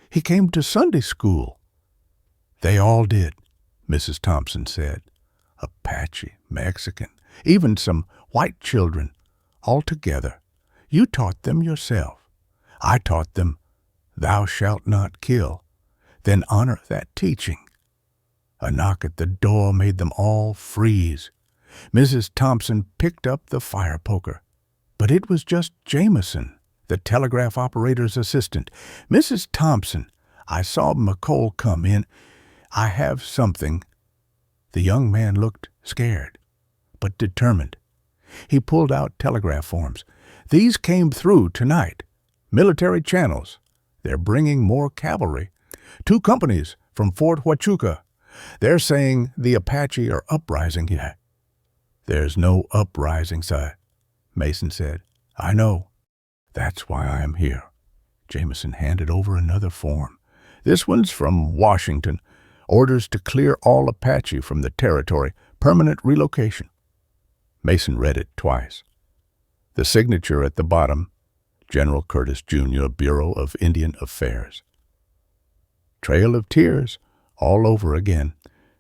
He came to Sunday school." "They all did," Mrs. Thompson said. "Apache, Mexican, even some white children, all together. You taught them yourself. I taught them, 'Thou shalt not kill.' Then honor that teaching." A knock at the door made them all freeze. Mrs. Thompson picked up the fire poker. But it was just Jameson, the telegraph operator's assistant. "Mrs. Thompson, I saw McCole come in. I have something." The young man looked scared, but determined. He pulled out telegraph forms. "These came through tonight. Military channels. They're bringing more cavalry. 2 companies from Fort Huachuca. They're saying the Apache are uprising here." "There's no uprising, sir," Mason said. "I know. That's why I am here." Jameson handed over another form. "This one's from Washington. Orders to clear all Apache from the territory. Permanent relocation." Mason read it twice. The signature at the bottom, General Curtis, Jr., Bureau of Indian Affairs. "Trail of tears, all over again,"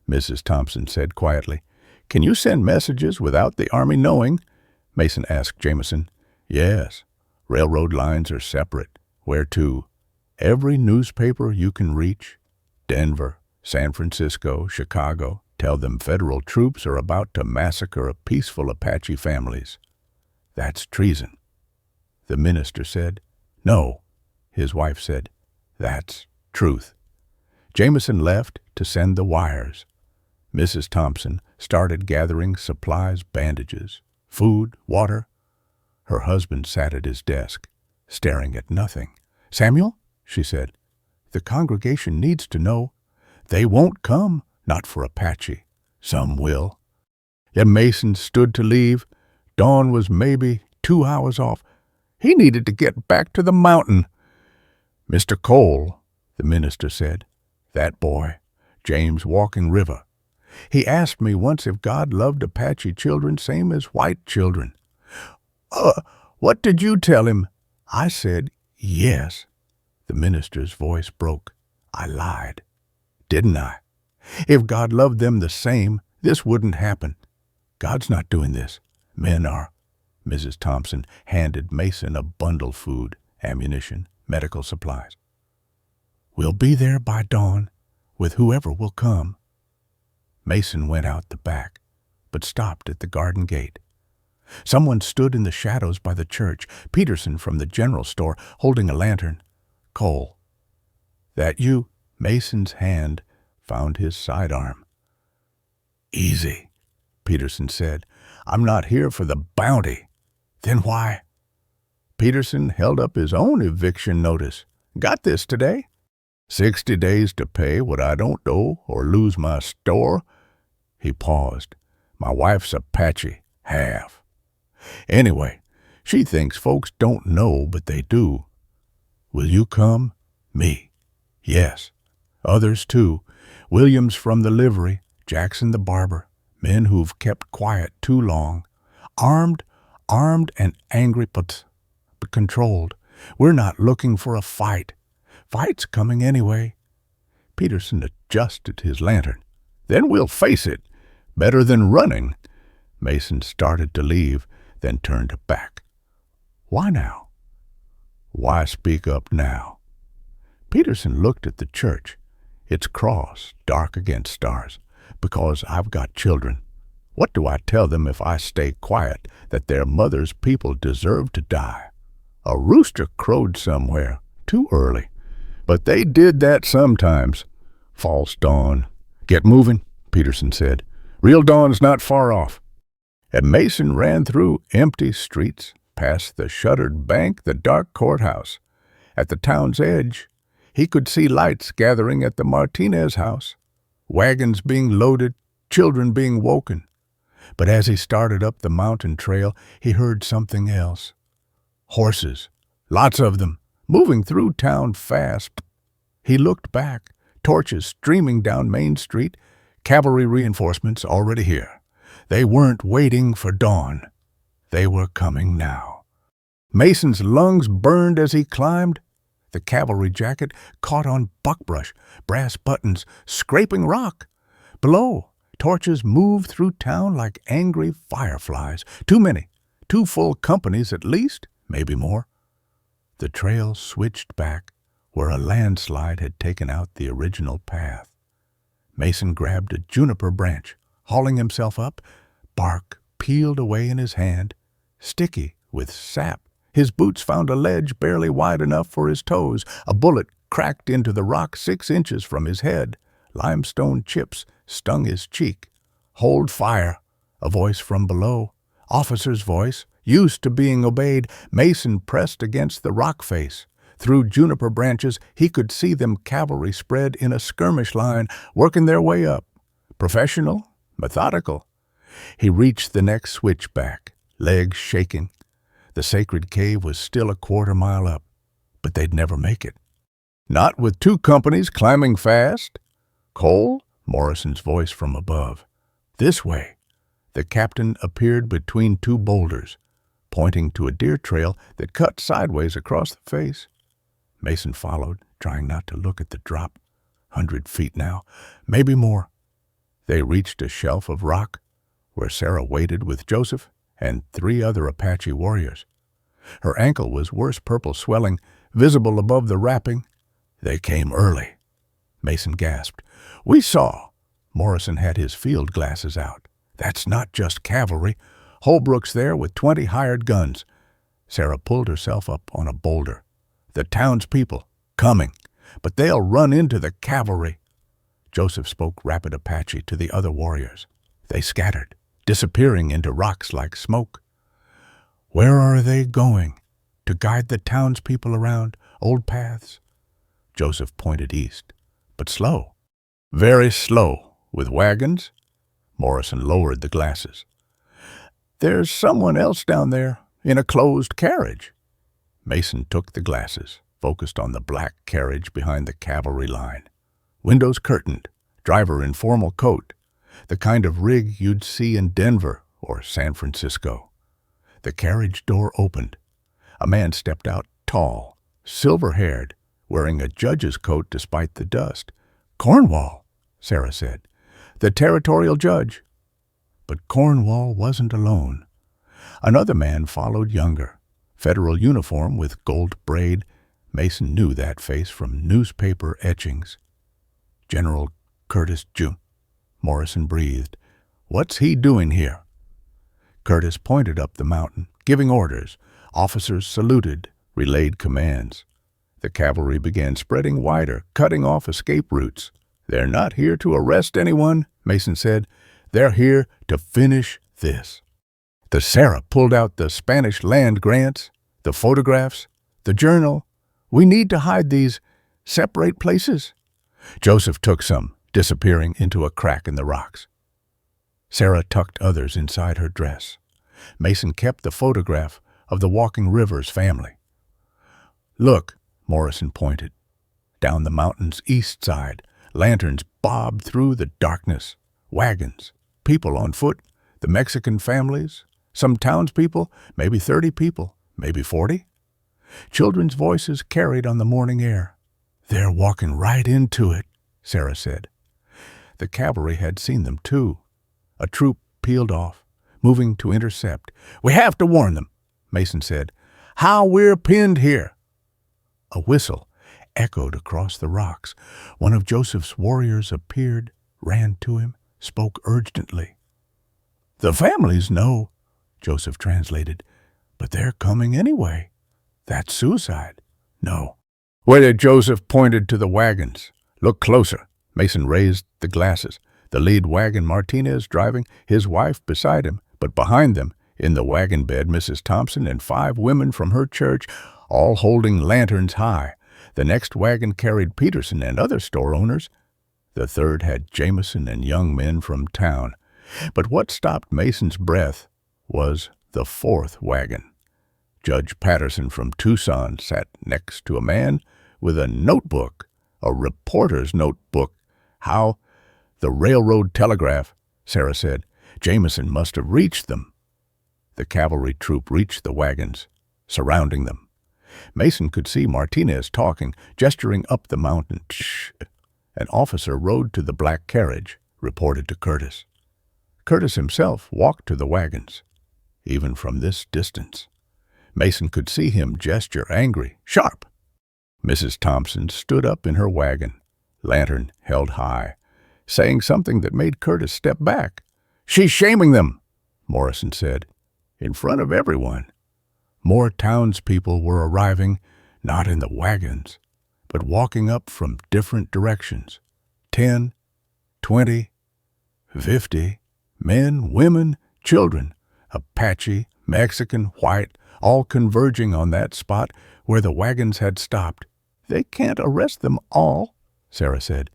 Mrs. Thompson said quietly. "Can you send messages without the Army knowing?" Mason asked Jameson. "Yes. Railroad lines are separate. Where to? Every newspaper you can reach. Denver, San Francisco, Chicago. Tell them federal troops are about to massacre peaceful Apache families." "That's treason," the minister said. "No," his wife said. "That's truth." Jameson left to send the wires. Mrs. Thompson started gathering supplies, bandages, food, water. Her husband sat at his desk, staring at nothing. "Samuel," she said, "the congregation needs to know. They won't come, not for Apache. Some will." And Mason stood to leave. Dawn was maybe 2 hours off. He needed to get back to the mountain. "Mr. Cole," the minister said, "that boy, James Walking River. He asked me once if God loved Apache children same as white children." What did you tell him?" I said, "Yes." The minister's voice broke. "I lied, didn't I? If God loved them the same, this wouldn't happen. God's not doing this. Men are." Mrs. Thompson handed Mason a bundle: food, ammunition, medical supplies. "We'll be there by dawn, with whoever will come." Mason went out the back, but stopped at the garden gate. Someone stood in the shadows by the church, Peterson from the general store, holding a lantern. "Cole." "That you?" Mason's hand found his sidearm. "Easy," Peterson said. "I'm not here for the bounty. Then why? Peterson held up his own eviction notice. Got this today. 60 days to pay what I don't owe or lose my store. He paused. My wife's Apache, half. Anyway, she thinks folks don't know, but they do. Will you come? Me. Yes. Others too. Williams from the livery, Jackson the barber, men who've kept quiet too long. Armed and angry, but controlled. We're not looking for a fight. Fight's coming anyway. Peterson adjusted his lantern. Then we'll face it. Better than running. Mason started to leave, then turned back. Why now? Why speak up now? Peterson looked at the church, its cross dark against stars. Because I've got children. What do I tell them if I stay quiet, that their mother's people deserve to die? A rooster crowed somewhere, too early. But they did that sometimes. False dawn. Get moving, Peterson said. Real dawn's not far off. And Mason ran through empty streets, past the shuttered bank, the dark courthouse. At the town's edge, he could see lights gathering at the Martinez house, wagons being loaded, children being woken. But as he started up the mountain trail, he heard something else. Horses, lots of them, moving through town fast. He looked back, torches streaming down Main Street, cavalry reinforcements already here. They weren't waiting for dawn. They were coming now. Mason's lungs burned as he climbed. The cavalry jacket caught on buckbrush, brass buttons, scraping rock. Below, torches moved through town like angry fireflies. Too many, 2 full companies at least, maybe more. The trail switched back where a landslide had taken out the original path. Mason grabbed a juniper branch, hauling himself up. Bark peeled away in his hand, sticky with sap. His boots found a ledge barely wide enough for his toes. A bullet cracked into the rock 6 inches from his head. Limestone chips stung his cheek. Hold fire, a voice from below. Officer's voice, used to being obeyed. Mason pressed against the rock face. Through juniper branches, he could see them cavalry spread in a skirmish line, working their way up. Professional, methodical. He reached the next switchback, legs shaking. The sacred cave was still a 1/4 mile up, but they'd never make it. Not with 2 companies climbing fast. Cole? Morrison's voice from above. This way. The captain appeared between 2 boulders, pointing to a deer trail that cut sideways across the face. Mason followed, trying not to look at the drop. 100 feet now, maybe more. They reached a shelf of rock where Sarah waited with Joseph and 3 other Apache warriors. Her ankle was worse purple swelling, visible above the wrapping. They came early. Mason gasped. We saw. Morrison had his field glasses out. That's not just cavalry. Holbrook's there with 20 hired guns. Sarah pulled herself up on a boulder. The townspeople, coming, but they'll run into the cavalry. Joseph spoke rapid Apache to the other warriors. They scattered, disappearing into rocks like smoke. Where are they going? To guide the townspeople around old paths? Joseph pointed east, but slow, very slow, with wagons. Morrison lowered the glasses. There's someone else down there, in a closed carriage. Mason took the glasses, focused on the black carriage behind the cavalry line. Windows curtained, driver in formal coat, the kind of rig you'd see in Denver or San Francisco. The carriage door opened. A man stepped out, tall, silver-haired, wearing a judge's coat despite the dust. Cornwall, Sarah said. The territorial judge. But Cornwall wasn't alone. Another man followed, younger. Federal uniform with gold braid. Mason knew that face from newspaper etchings. General Curtis June. Morrison breathed. What's he doing here? Curtis pointed up the mountain, giving orders. Officers saluted, relayed commands. The cavalry began spreading wider, cutting off escape routes. They're not here to arrest anyone, Mason said. They're here to finish this. The Sarah pulled out the Spanish land grants, the photographs, the journal. We need to hide these. Separate places. Joseph took some, disappearing into a crack in the rocks. Sarah tucked others inside her dress. Mason kept the photograph of the Walking Rivers family. Look, Morrison pointed. Down the mountain's east side, lanterns bobbed through the darkness. Wagons, people on foot, the Mexican families, some townspeople, maybe 30 people, maybe 40. Children's voices carried on the morning air. They're walking right into it, Sarah said. The cavalry had seen them, too. A troop peeled off, moving to intercept. We have to warn them, Mason said. How we're pinned here. A whistle echoed across the rocks. One of Joseph's warriors appeared, ran to him, spoke urgently. The families know, Joseph translated, but they're coming anyway. That's suicide. No. Where Joseph pointed to the wagons. Look closer. Mason raised the glasses. The lead wagon, Martinez driving, his wife beside him, but behind them, in the wagon bed, Mrs. Thompson and 5 women from her church, all holding lanterns high. The next wagon carried Peterson and other store owners. The third had Jameson and young men from town. But what stopped Mason's breath was the 4th wagon. Judge Patterson from Tucson sat next to a man with a notebook, a reporter's notebook. How? The railroad telegraph, Sarah said. Jameson must have reached them. The cavalry troop reached the wagons, surrounding them. Mason could see Martinez talking, gesturing up the mountain. Shh. An officer rode to the black carriage, reported to Curtis. Curtis himself walked to the wagons, even from this distance. Mason could see him gesture, angry, sharp. Mrs. Thompson stood up in her wagon, lantern held high, saying something that made Curtis step back. She's shaming them, Morrison said, in front of everyone. More townspeople were arriving, not in the wagons, but walking up from different directions. 10, 20, 50, men, women, children, Apache, Mexican, white, all converging on that spot where the wagons had stopped. They can't arrest them all, Sarah said.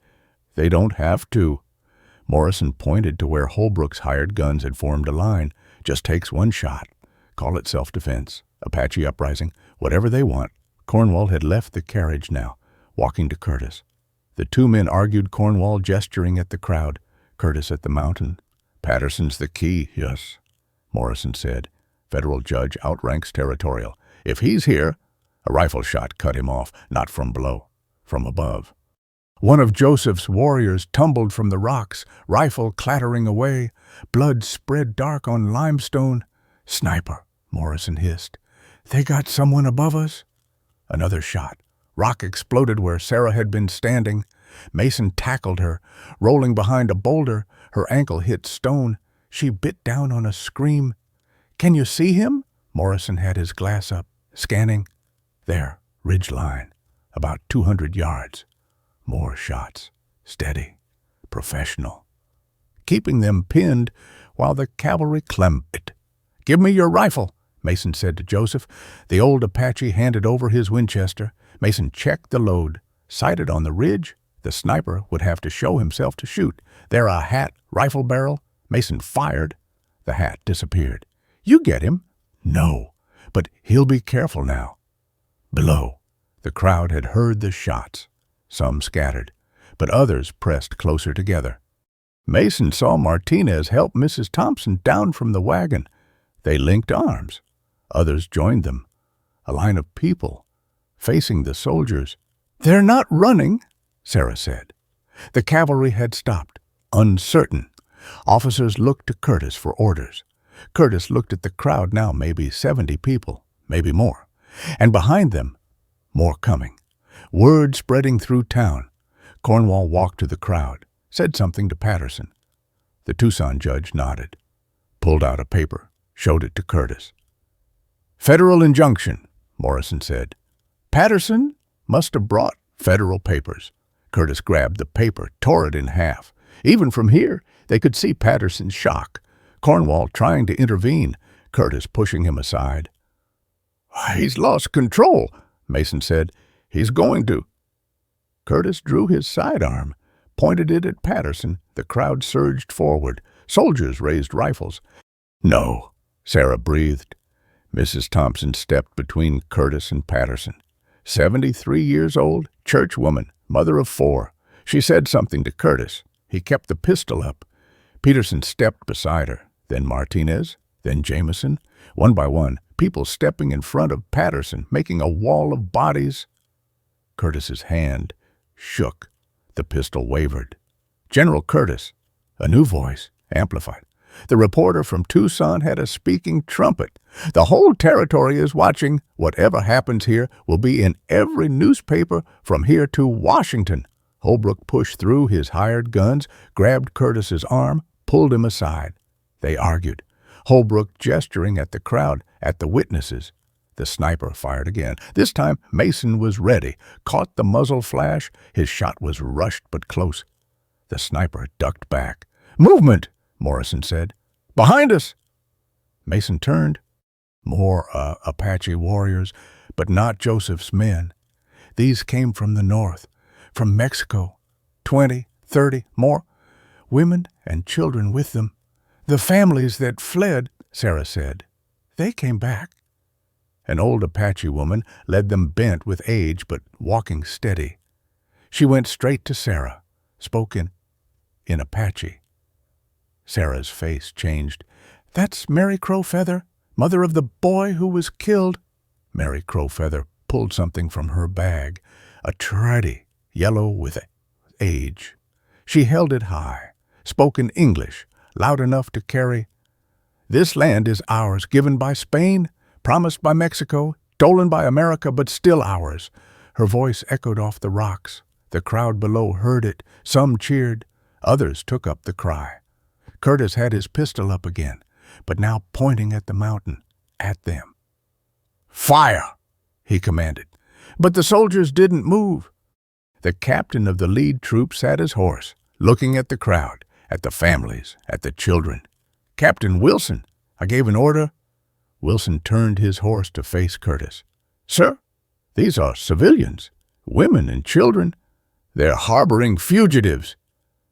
They don't have to. Morrison pointed to where Holbrook's hired guns had formed a line. Just takes one shot. Call it self-defense, Apache uprising, whatever they want. Cornwall had left the carriage now, walking to Curtis. The 2 men argued, Cornwall gesturing at the crowd, Curtis at the mountain. Patterson's the key, yes, Morrison said. Federal judge outranks territorial. If he's here, a rifle shot cut him off, not from below, from above. One of Joseph's warriors tumbled from the rocks, rifle clattering away. Blood spread dark on limestone. Sniper, Morrison hissed. They got someone above us? Another shot. Rock exploded where Sarah had been standing. Mason tackled her, rolling behind a boulder. Her ankle hit stone. She bit down on a scream. Can you see him? Morrison had his glass up, scanning. There, ridge line, about 200 yards. More shots, steady, professional, keeping them pinned while the cavalry clamped. Give me your rifle, Mason said to Joseph. The old Apache handed over his Winchester. Mason checked the load. Sighted on the ridge, the sniper would have to show himself to shoot. There a hat, rifle barrel. Mason fired. The hat disappeared. You get him? No, but he'll be careful now. Below, the crowd had heard the shots. Some scattered, but others pressed closer together. Mason saw Martinez help Mrs. Thompson down from the wagon. They linked arms. Others joined them. A line of people, facing the soldiers. They're not running, Sarah said. The cavalry had stopped, uncertain. Officers looked to Curtis for orders. Curtis looked at the crowd now, maybe 70 people, maybe more. And behind them, more coming. Word spreading through town. Cornwall walked to the crowd, said something to Patterson. The Tucson judge nodded, pulled out a paper, showed it to Curtis. Federal injunction, Morrison said. Patterson must have brought federal papers. Curtis grabbed the paper, tore it in half. Even from here, they could see Patterson's shock. Cornwall trying to intervene. Curtis pushing him aside. "He's lost control," Mason said. "He's going to." Curtis drew his sidearm, pointed it at Patterson. The crowd surged forward. Soldiers raised rifles. "No," Sarah breathed. Mrs. Thompson stepped between Curtis and Patterson. 73 years old, churchwoman, mother of 4. She said something to Curtis. He kept the pistol up. Peterson stepped beside her, then Martinez, then Jameson. One by one, people stepping in front of Patterson, making a wall of bodies. Curtis's hand shook. The pistol wavered. "General Curtis," a new voice, amplified. The reporter from Tucson had a speaking trumpet. "The whole territory is watching. Whatever happens here will be in every newspaper from here to Washington." Holbrook pushed through his hired guns, grabbed Curtis's arm, pulled him aside. They argued, Holbrook gesturing at the crowd, at the witnesses. The sniper fired again. This time Mason was ready, caught the muzzle flash. His shot was rushed but close. The sniper ducked back. "Movement!" Morrison said. "Behind us!" Mason turned. More Apache warriors, but not Joseph's men. These came from the north, from Mexico. 20, 30, more. Women and children with them. "The families that fled," Sarah said. "They came back." An old Apache woman led them, bent with age but walking steady. She went straight to Sarah, spoke in Apache. Sarah's face changed. "That's Mary Crowfeather, mother of the boy who was killed." Mary Crowfeather pulled something from her bag, a trident, yellow with age. She held it high, spoke in English, loud enough to carry. "This land is ours, given by Spain, promised by Mexico, stolen by America, but still ours." Her voice echoed off the rocks. The crowd below heard it. Some cheered. Others took up the cry. Curtis had his pistol up again, but now pointing at the mountain, at them. "Fire!" he commanded. But the soldiers didn't move. The captain of the lead troop sat his horse, looking at the crowd, at the families, at the children. "Captain Wilson, I gave an order." Wilson turned his horse to face Curtis. "Sir, these are civilians, women and children. They're harboring fugitives.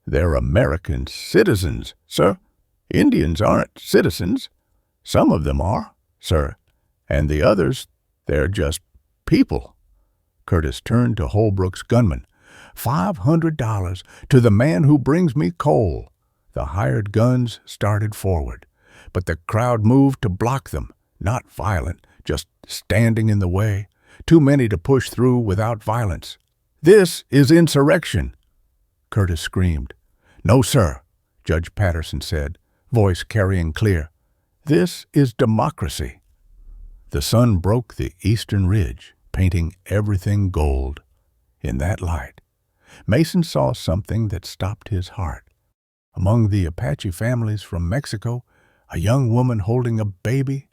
They're American citizens, sir. Indians aren't citizens. Some of them are, sir, and the others, they're just people." Curtis turned to Holbrook's gunman. $500 to the man who brings me coal." The hired guns started forward, but the crowd moved to block them, not violent, just standing in the way. Too many to push through without violence. "This is insurrection," Curtis screamed. "No, sir," Judge Patterson said, voice carrying clear. "This is democracy." The sun broke the eastern ridge, painting everything gold. In that light, Mason saw something that stopped his heart. Among the Apache families from Mexico, a young woman holding a baby.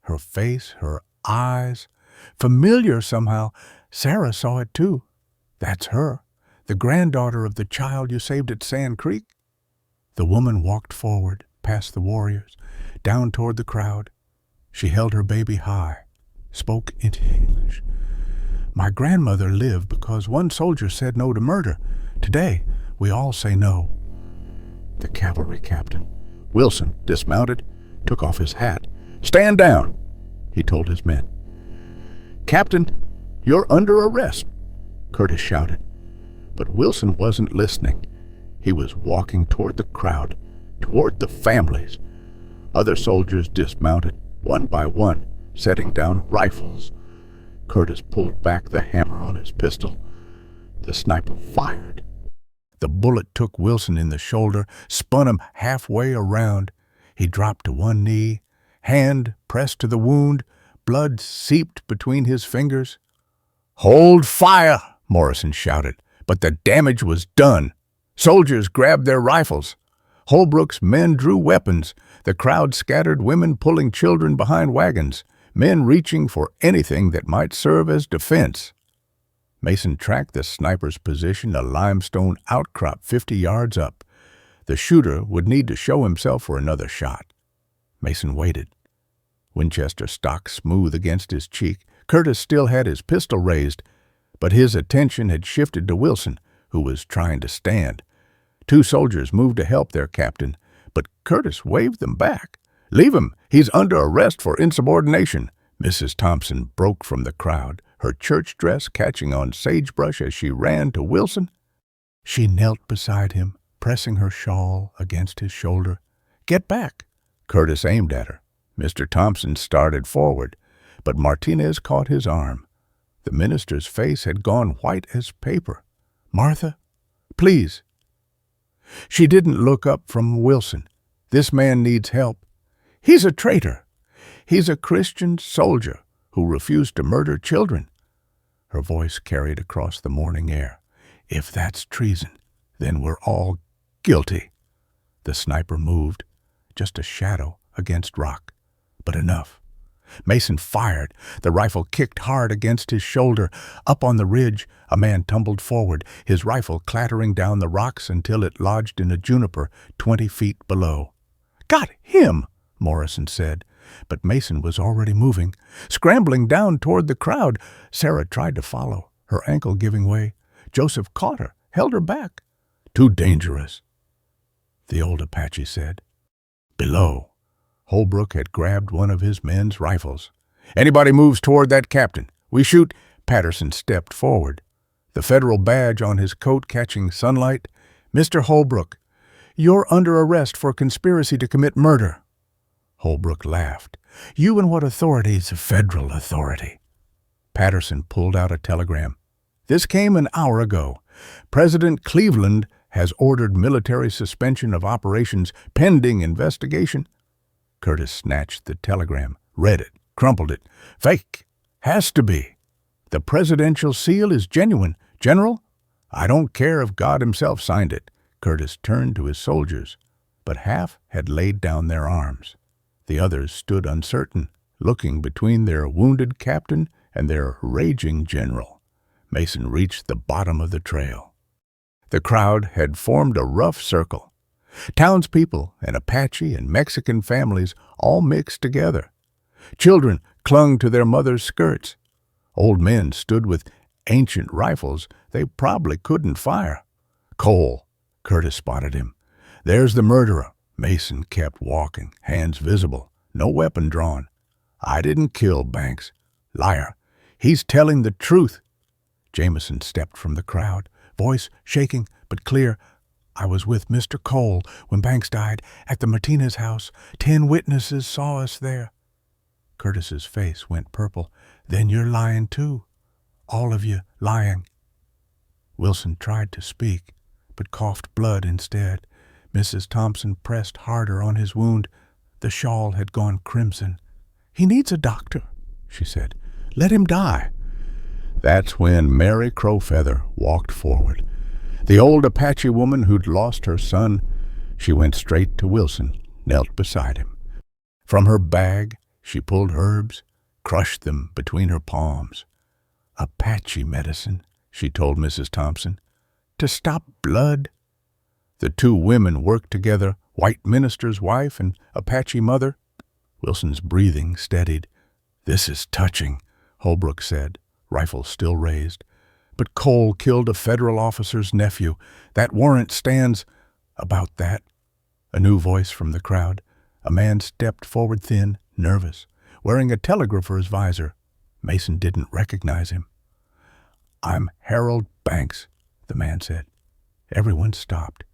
Her face, her eyes, familiar somehow. Sarah saw it too. "That's her, the granddaughter of the child you saved at Sand Creek." The woman walked forward, past the warriors, down toward the crowd. She held her baby high, spoke in English. "My grandmother lived because one soldier said no to murder. Today, we all say no." The cavalry captain, Wilson, dismounted, took off his hat. "Stand down," he told his men. "Captain, you're under arrest," Curtis shouted. But Wilson wasn't listening. He was walking toward the crowd, toward the families. Other soldiers dismounted, one by one, setting down rifles. Curtis pulled back the hammer on his pistol. The sniper fired. The bullet took Wilson in the shoulder, spun him halfway around. He dropped to one knee, hand pressed to the wound, blood seeped between his fingers. "Hold fire!" Morrison shouted, but the damage was done. Soldiers grabbed their rifles. Holbrook's men drew weapons. The crowd scattered, women pulling children behind wagons, men reaching for anything that might serve as defense. Mason tracked the sniper's position, a limestone outcrop 50 yards up. The shooter would need to show himself for another shot. Mason waited. Winchester stock smooth against his cheek. Curtis still had his pistol raised, but his attention had shifted to Wilson, who was trying to stand. 2 soldiers moved to help their captain, but Curtis waved them back. "Leave him! He's under arrest for insubordination." Mrs. Thompson broke from the crowd, her church dress catching on sagebrush as she ran to Wilson. She knelt beside him, pressing her shawl against his shoulder. "Get back!" Curtis aimed at her. Mr. Thompson started forward, but Martinez caught his arm. The minister's face had gone white as paper. "Martha, please." She didn't look up from Wilson. "This man needs help. He's a traitor. He's a Christian soldier who refused to murder children." Her voice carried across the morning air. "If that's treason, then we're all guilty." The sniper moved, just a shadow against rock, but enough. Mason fired. The rifle kicked hard against his shoulder. Up on the ridge, a man tumbled forward, his rifle clattering down the rocks until it lodged in a juniper 20 feet below. "Got him!" Morrison said, but Mason was already moving, scrambling down toward the crowd. Sarah tried to follow, her ankle giving way. Joseph caught her, held her back. "Too dangerous," the old Apache said. Below, Holbrook had grabbed one of his men's rifles. "Anybody moves toward that captain, we shoot." Patterson stepped forward, the federal badge on his coat catching sunlight. "Mr. Holbrook, you're under arrest for conspiracy to commit murder." Holbrook laughed. "You and what authorities?" "Federal authority." Patterson pulled out a telegram. "This came an hour ago. President Cleveland has ordered military suspension of operations pending investigation." Curtis snatched the telegram, read it, crumpled it. "Fake. Has to be. The presidential seal is genuine. General, I don't care if God himself signed it." Curtis turned to his soldiers, but half had laid down their arms. The others stood uncertain, looking between their wounded captain and their raging general. Mason reached the bottom of the trail. The crowd had formed a rough circle. Townspeople and Apache and Mexican families all mixed together. Children clung to their mothers' skirts. Old men stood with ancient rifles they probably couldn't fire. "Cole," Curtis spotted him. "There's the murderer." Mason kept walking, hands visible, no weapon drawn. "I didn't kill Banks. Liar. He's telling the truth." Jameson stepped from the crowd, voice shaking but clear. "I was with Mr. Cole when Banks died at the Martinez house. 10 witnesses saw us there." Curtis's face went purple. "Then you're lying too. All of you lying." Wilson tried to speak, but coughed blood instead. Mrs. Thompson pressed harder on his wound. The shawl had gone crimson. "He needs a doctor," she said. "Let him die." That's when Mary Crowfeather walked forward. The old Apache woman who'd lost her son. She went straight to Wilson, knelt beside him. From her bag, she pulled herbs, crushed them between her palms. "Apache medicine," she told Mrs. Thompson, "to stop blood." The 2 women worked together, white minister's wife and Apache mother. Wilson's breathing steadied. "This is touching," Holbrook said, rifle still raised. "But Cole killed a federal officer's nephew. That warrant stands." "About that." A new voice from the crowd. A man stepped forward, thin, nervous, wearing a telegrapher's visor. Mason didn't recognize him. "I'm Harold Banks," the man said. Everyone stopped.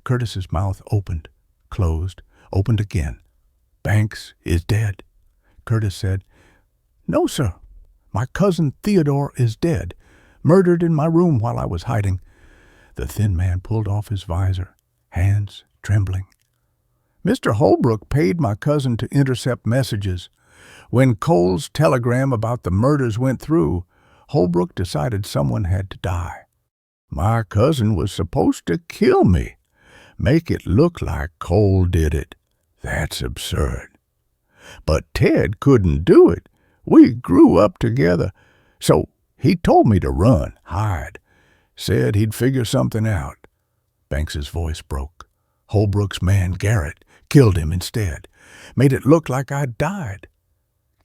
Curtis's mouth opened, closed, opened again. "Banks is dead," Curtis said. "No, sir. My cousin Theodore is dead. Murdered in my room while I was hiding." The thin man pulled off his visor, hands trembling. "Mr. Holbrook paid my cousin to intercept messages. When Cole's telegram about the murders went through, Holbrook decided someone had to die. My cousin was supposed to kill me, make it look like Cole did it. That's absurd. But Ted couldn't do it. We grew up together, so he told me to run, hide. Said he'd figure something out." Banks's voice broke. "Holbrook's man, Garrett, killed him instead. Made it look like I'd died.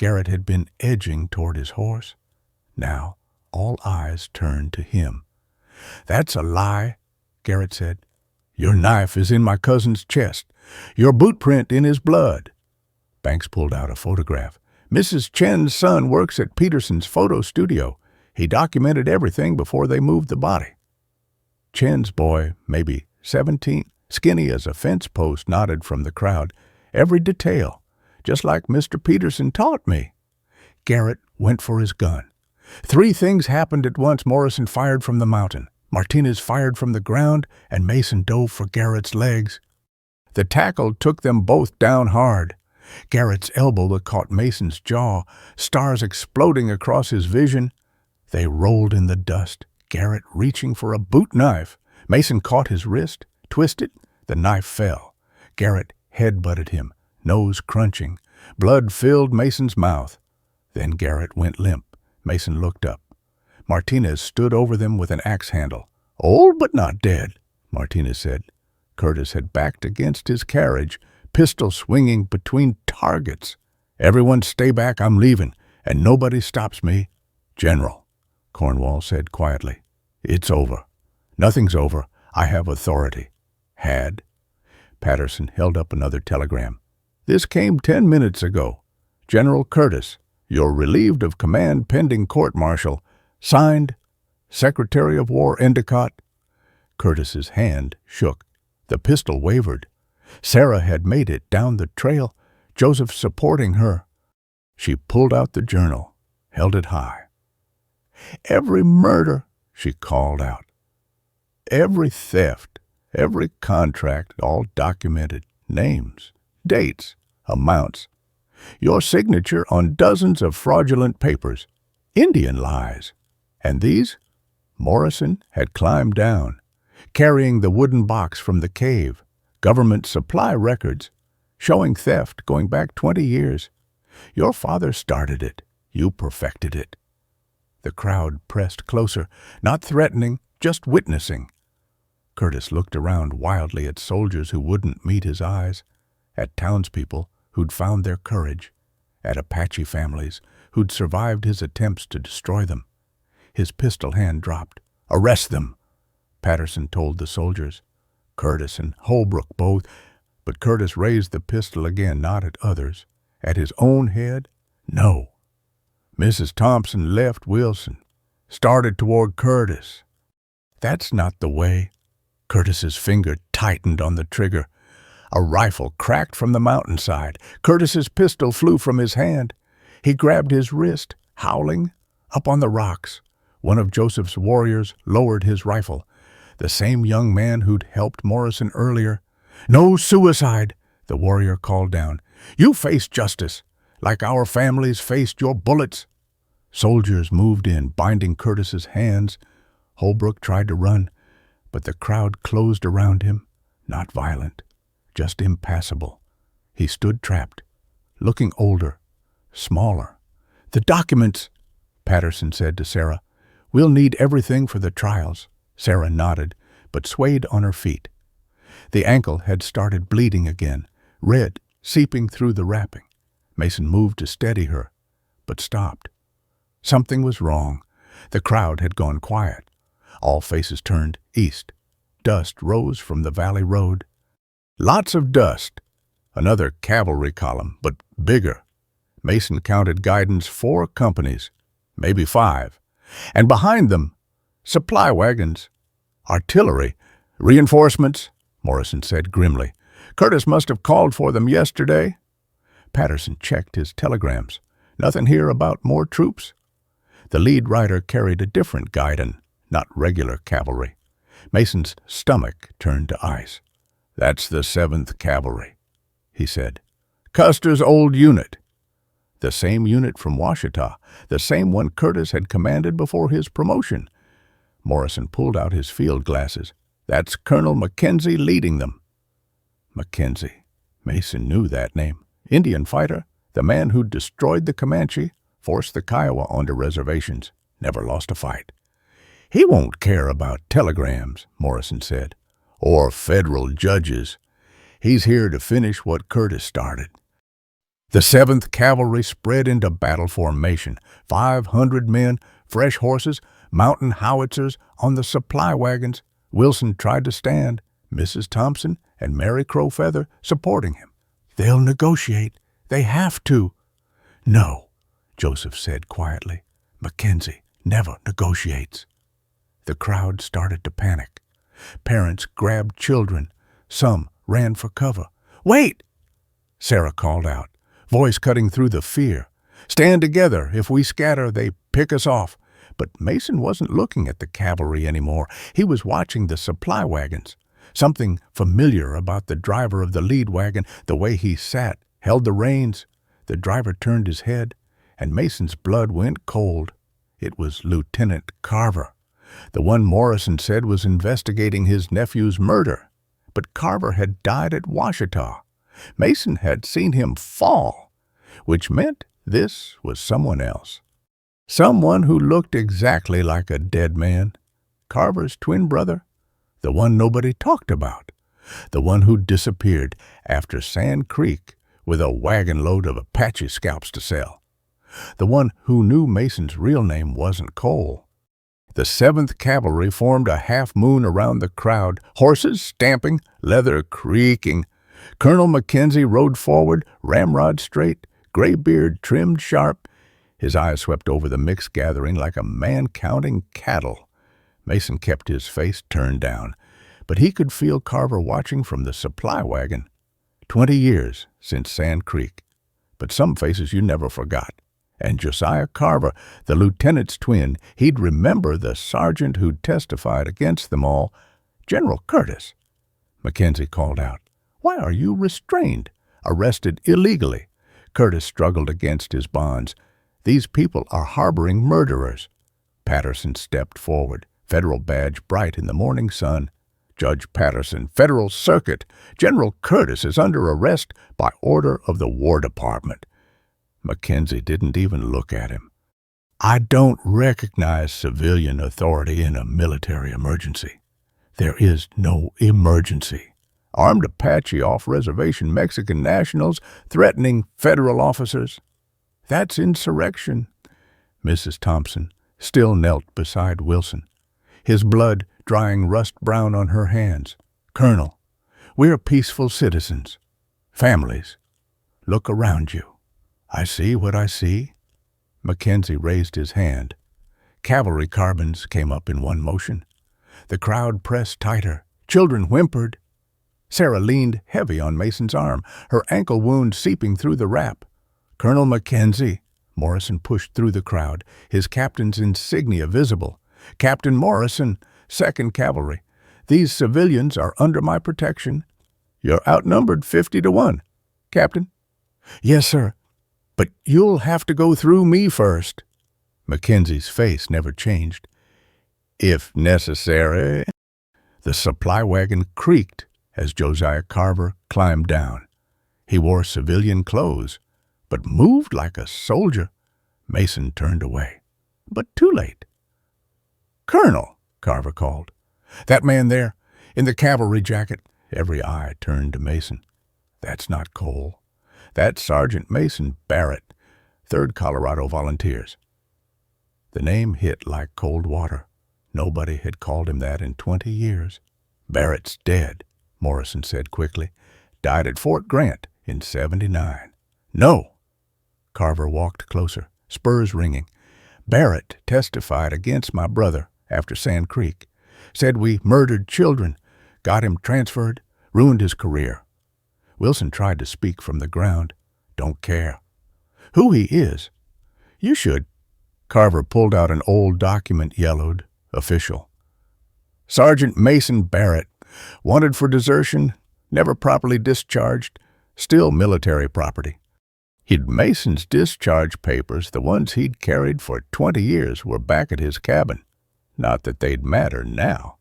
Garrett had been edging toward his horse. Now all eyes turned to him. "That's a lie," Garrett said. "Your knife is in my cousin's chest. Your boot print in his blood." Banks pulled out a photograph. "Mrs. Chen's son works at Peterson's photo studio. He documented everything before they moved the body." Chen's boy, maybe 17, skinny as a fence post, nodded from the crowd. "Every detail, just like Mr. Peterson taught me." Garrett went for his gun. 3 things happened at once. Morrison fired from the mountain. Martinez fired from the ground, and Mason dove for Garrett's legs. The tackle took them both down hard. Garrett's elbow caught Mason's jaw, stars exploding across his vision. They rolled in the dust, Garrett reaching for a boot knife. Mason caught his wrist, twisted. The knife fell. Garrett head-butted him, nose crunching. Blood filled Mason's mouth. Then Garrett went limp. Mason looked up. Martinez stood over them with an axe handle. "Old but not dead," Martinez said. Curtis had backed against his carriage, pistol swinging between targets. "Everyone stay back, I'm leaving, and nobody stops me." "General," Cornwall said quietly, "it's over." "Nothing's over. I have authority." "Had?" Patterson held up another telegram. "This came 10 minutes ago. General Curtis, you're relieved of command pending court-martial. Signed, Secretary of War Endicott." Curtis's hand shook. The pistol wavered. Sarah had made it down the trail, Joseph supporting her. She pulled out the journal, held it high. "Every murder," she called out. "Every theft, every contract, all documented. Names, dates, amounts. Your signature on dozens of fraudulent papers. Indian lies. And these?" Morrison had climbed down, carrying the wooden box from the cave. Government supply records, showing theft going back 20 years. Your father started it. You perfected it. The crowd pressed closer, not threatening, just witnessing. Curtis looked around wildly at soldiers who wouldn't meet his eyes, at townspeople who'd found their courage, at Apache families who'd survived his attempts to destroy them. His pistol hand dropped. "Arrest them," Patterson told the soldiers. Curtis and Holbrook both, but Curtis raised the pistol again, not at others. At his own head? No. Mrs. Thompson left Wilson, started toward Curtis. "That's not the way." Curtis's finger tightened on the trigger. A rifle cracked from the mountainside. Curtis's pistol flew from his hand. He grabbed his wrist, howling, up on the rocks. One of Joseph's warriors lowered his rifle. The same young man who'd helped Morrison earlier. "No suicide," the warrior called down. "You face justice, like our families faced your bullets." Soldiers moved in, binding Curtis's hands. Holbrook tried to run, but the crowd closed around him, not violent, just impassable. He stood trapped, looking older, smaller. "The documents," Patterson said to Sarah. "We'll need everything for the trials." Sarah nodded, but swayed on her feet. The ankle had started bleeding again, red seeping through the wrapping. Mason moved to steady her, but stopped. Something was wrong. The crowd had gone quiet. All faces turned east. Dust rose from the valley road. Lots of dust. Another cavalry column, but bigger. Mason counted Guidon's 4 companies, maybe 5. And behind them, supply wagons, artillery, reinforcements, Morrison said grimly. "Curtis must have called for them yesterday." Patterson checked his telegrams. "Nothing here about more troops?" The lead rider carried a different Guidon, not regular cavalry. Mason's stomach turned to ice. "That's the 7th Cavalry," he said. "Custer's old unit." The same unit from Washita, the same one Curtis had commanded before his promotion. Morrison pulled out his field glasses. "That's Colonel Mackenzie leading them." Mackenzie. Mason knew that name. Indian fighter, the man who destroyed the Comanche, forced the Kiowa onto reservations, never lost a fight. "He won't care about telegrams," Morrison said, "or federal judges. He's here to finish what Curtis started." The 7th Cavalry spread into battle formation, 500 men, fresh horses, mountain howitzers on the supply wagons. Wilson tried to stand, Mrs. Thompson and Mary Crowfeather supporting him. "They'll negotiate. They have to." "No," Joseph said quietly. "Mackenzie never negotiates." The crowd started to panic. Parents grabbed children. Some ran for cover. "Wait!" Sarah called out, voice cutting through the fear. "Stand together. If we scatter, they pick us off." But Mason wasn't looking at the cavalry anymore. He was watching the supply wagons. Something familiar about the driver of the lead wagon, the way he sat, held the reins. The driver turned his head, and Mason's blood went cold. It was Lieutenant Carver, the one Morrison said was investigating his nephew's murder. But Carver had died at Washita. Mason had seen him fall, which meant this was someone else. Someone who looked exactly like a dead man. Carver's twin brother, the one nobody talked about, the one who disappeared after Sand Creek with a wagon load of Apache scalps to sell, the one who knew Mason's real name wasn't Cole. The 7th Cavalry formed a half-moon around the crowd, horses stamping, leather creaking. Colonel Mackenzie rode forward, ramrod straight, gray beard trimmed sharp. His eyes swept over the mixed gathering like a man counting cattle. Mason kept his face turned down, but he could feel Carver watching from the supply wagon. 20 years since Sand Creek, but some faces you never forgot. And Josiah Carver, the lieutenant's twin, he'd remember the sergeant who'd testified against them all, General Curtis. Mackenzie called out, "Why are you restrained? Arrested illegally." Curtis struggled against his bonds. "These people are harboring murderers." Patterson stepped forward, federal badge bright in the morning sun. "Judge Patterson, Federal Circuit. General Curtis is under arrest by order of the War Department." Mackenzie didn't even look at him. "I don't recognize civilian authority in a military emergency." "There is no emergency. Armed Apache off-reservation Mexican nationals threatening federal officers. That's insurrection." Mrs. Thompson still knelt beside Wilson, his blood drying rust-brown on her hands. "Colonel, we're peaceful citizens. Families. Look around you." "I see what I see." Mackenzie raised his hand. Cavalry carbines came up in one motion. The crowd pressed tighter. Children whimpered. Sarah leaned heavy on Mason's arm, her ankle wound seeping through the wrap. "Colonel Mackenzie." Morrison pushed through the crowd, his captain's insignia visible. "Captain Morrison, 2nd Cavalry. These civilians are under my protection. You're outnumbered 50-1. Captain." "Yes, sir. But you'll have to go through me first." Mackenzie's face never changed. "If necessary." The supply wagon creaked as Josiah Carver climbed down. He wore civilian clothes, but moved like a soldier. Mason turned away, but too late. "Colonel," Carver called. "That man there, in the cavalry jacket." Every eye turned to Mason. "That's not Cole. That's Sergeant Mason Barrett, 3rd Colorado Volunteers." The name hit like cold water. Nobody had called him that in 20 years. "Barrett's dead," Morrison said quickly. "Died at Fort Grant in 79. "No." Carver walked closer, spurs ringing. "Barrett testified against my brother after Sand Creek. Said we murdered children, got him transferred, ruined his career." Wilson tried to speak from the ground. "Don't care who he is." "You should." Carver pulled out an old document, yellowed, official. "Sergeant Mason Barrett, wanted for desertion, never properly discharged, still military property." He'd Mason's discharge papers, the ones he'd carried for 20 years, were back at his cabin. Not that they'd matter now.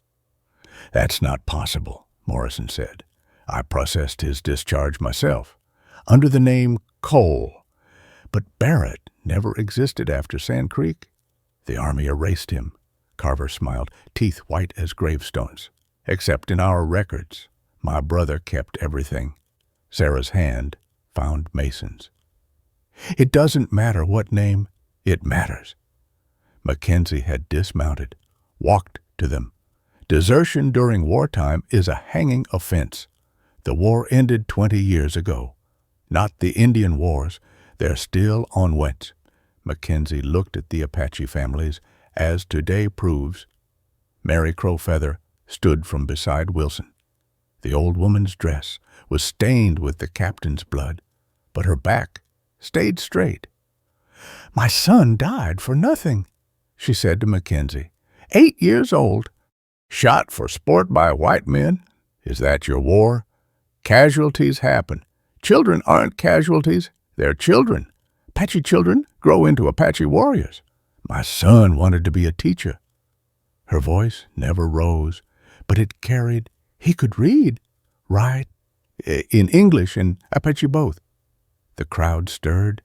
"That's not possible," Morrison said. "I processed his discharge myself, under the name Cole. But Barrett never existed after Sand Creek. The Army erased him." Carver smiled, teeth white as gravestones. "Except in our records. My brother kept everything." Sarah's hand found Mason's. It doesn't matter what name, it matters. Mackenzie had dismounted, walked to them. Desertion during wartime is a hanging offense. The war ended 20 years ago. Not the Indian Wars. They're still onwards. Mackenzie looked at the Apache families, as today proves. Mary Crowfeather stood from beside Wilson. The old woman's dress was stained with the captain's blood, but her back stayed straight. "My son died for nothing," she said to Mackenzie. 8 years old. "Shot for sport by white men? Is that your war? Casualties happen. Children aren't casualties. They're children. Apache children grow into Apache warriors. My son wanted to be a teacher." Her voice never rose, but it carried. He could read, write, in English and Apache both. The crowd stirred.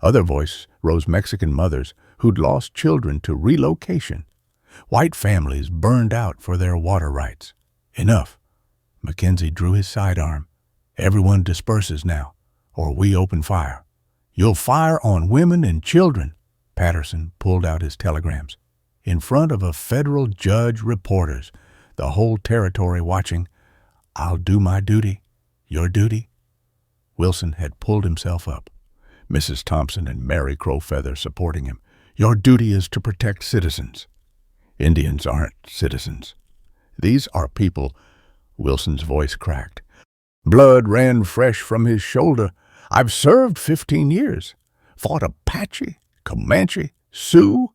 Other voices rose, Mexican mothers who'd lost children to relocation. White families burned out for their water rights. Enough. Mackenzie drew his sidearm. "Everyone disperses now, or we open fire. You'll fire on women and children." Patterson pulled out his telegrams. In front of a federal judge, reporters, the whole territory watching. "I'll do my duty. Your duty." Wilson had pulled himself up. Mrs. Thompson and Mary Crowfeather supporting him. "Your duty is to protect citizens." "Indians aren't citizens. These are people." Wilson's voice cracked. Blood ran fresh from his shoulder. "I've served 15 years. Fought Apache, Comanche, Sioux.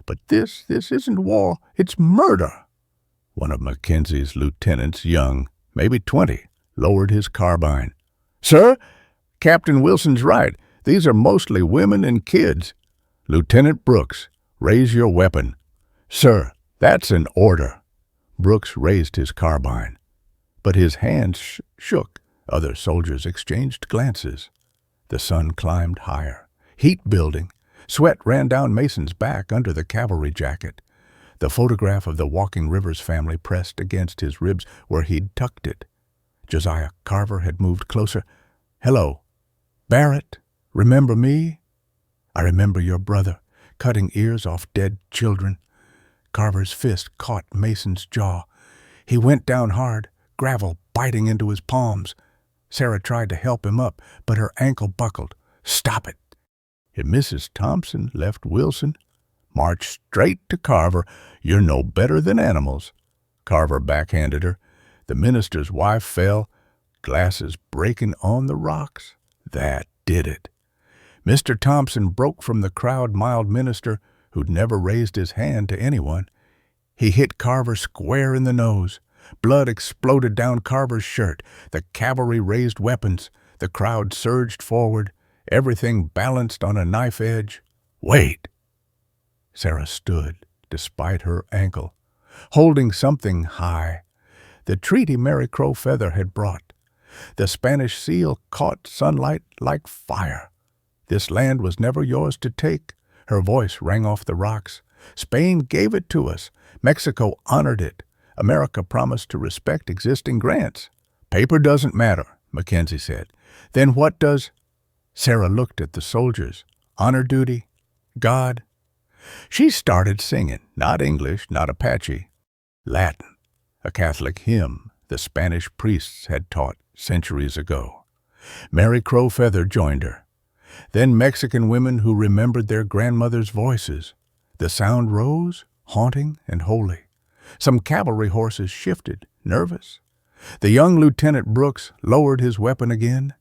But this isn't war. It's murder." One of Mackenzie's lieutenants, young, maybe 20, lowered his carbine. "Sir, Captain Wilson's right. These are mostly women and kids. Lieutenant Brooks, raise your weapon." "Sir, that's an order." Brooks raised his carbine, but his hands shook. Other soldiers exchanged glances. The sun climbed higher, heat building. Sweat ran down Mason's back under the cavalry jacket. The photograph of the Walking Rivers family pressed against his ribs where he'd tucked it. Josiah Carver had moved closer. "Hello. Barrett, remember me?" "I remember your brother, cutting ears off dead children." Carver's fist caught Mason's jaw. He went down hard, gravel biting into his palms. Sarah tried to help him up, but her ankle buckled. "Stop it." And Mrs. Thompson left Wilson, marched straight to Carver. "You're no better than animals." Carver backhanded her. The minister's wife fell, glasses breaking on the rocks. That did it. Mr. Thompson broke from the crowd, mild minister who'd never raised his hand to anyone. He hit Carver square in the nose. Blood exploded down Carver's shirt. The cavalry raised weapons. The crowd surged forward, everything balanced on a knife edge. "Wait!" Sarah stood, despite her ankle, holding something high. The treaty Mary Crowfeather had brought. The Spanish seal caught sunlight like fire. "This land was never yours to take." Her voice rang off the rocks. "Spain gave it to us. Mexico honored it. America promised to respect existing grants." "Paper doesn't matter," Mackenzie said. "Then what does—" Sarah looked at the soldiers. "Honor duty? God?" She started singing, not English, not Apache. Latin, a Catholic hymn the Spanish priests had taught centuries ago. Mary Crowfeather joined her. Then Mexican women who remembered their grandmothers' voices. The sound rose, haunting and holy. Some cavalry horses shifted, nervous. The young Lieutenant Brooks lowered his weapon again.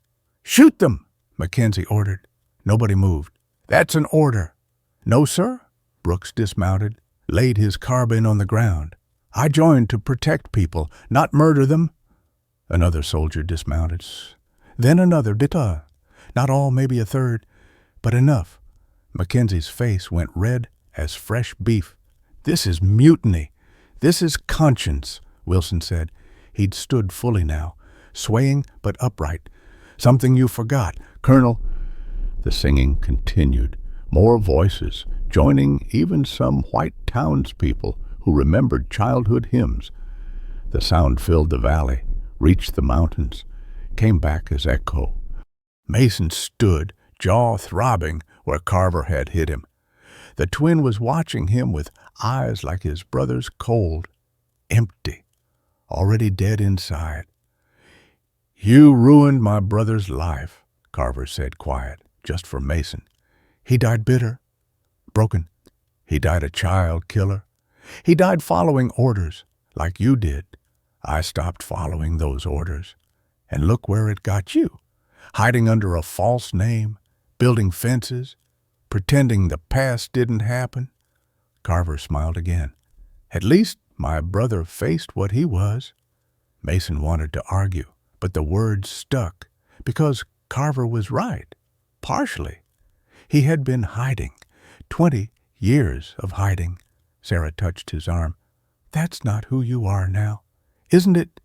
"Shoot them!" Mackenzie ordered. Nobody moved. "That's an order." "No, sir." Brooks dismounted, laid his carbine on the ground. "I joined to protect people, not murder them." Another soldier dismounted. Then another. Bitter. Not all, maybe a third, but enough. Mackenzie's face went red as fresh beef. "This is mutiny. This is conscience," Wilson said. He'd stood fully now, swaying but upright. "Something you forgot, Colonel." The singing continued. More voices, joining even some white townspeople who remembered childhood hymns. The sound filled the valley, reached the mountains, came back as echo. Mason stood, jaw throbbing where Carver had hit him. The twin was watching him with eyes like his brother's, cold, empty, already dead inside. "You ruined my brother's life," Carver said quiet, just for Mason. "He died bitter, broken. He died a child killer. He died following orders, like you did. I stopped following those orders. And look where it got you. Hiding under a false name, building fences, pretending the past didn't happen." Carver smiled again. "At least my brother faced what he was." Mason wanted to argue, but the words stuck, because Carver was right, partially. He had been hiding, 20 years of hiding. Sarah touched his arm. "That's not who you are now, isn't it?"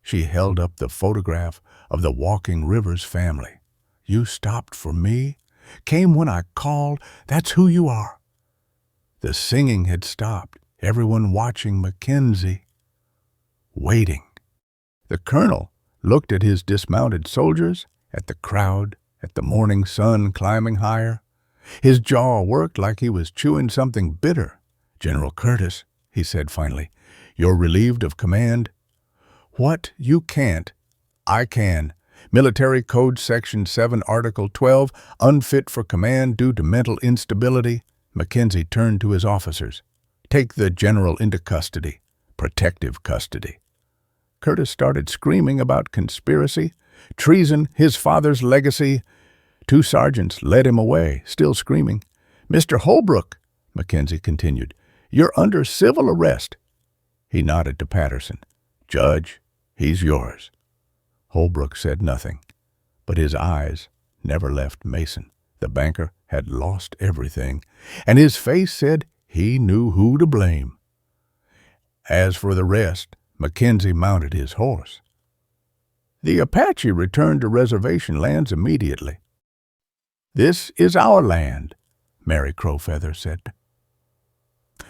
She held up the photograph of the Walking Rivers family. "You stopped for me, came when I called. That's who you are." The singing had stopped, everyone watching Mackenzie, waiting. The colonel looked at his dismounted soldiers, at the crowd, at the morning sun climbing higher. His jaw worked like he was chewing something bitter. "General Curtis," he said finally, "you're relieved of command. What you can't, I can. Military Code Section 7, Article 12, unfit for command due to mental instability." Mackenzie turned to his officers. "Take the general into custody, protective custody." Curtis started screaming about conspiracy, treason, his father's legacy. 2 sergeants led him away, still screaming. "Mr. Holbrook," Mackenzie continued, "you're under civil arrest." He nodded to Patterson. "Judge, he's yours." Holbrook said nothing, but his eyes never left Mason. The banker had lost everything, and his face said he knew who to blame. As for the rest, Mackenzie mounted his horse. The Apache returned to reservation lands immediately. "This is our land," Mary Crowfeather said.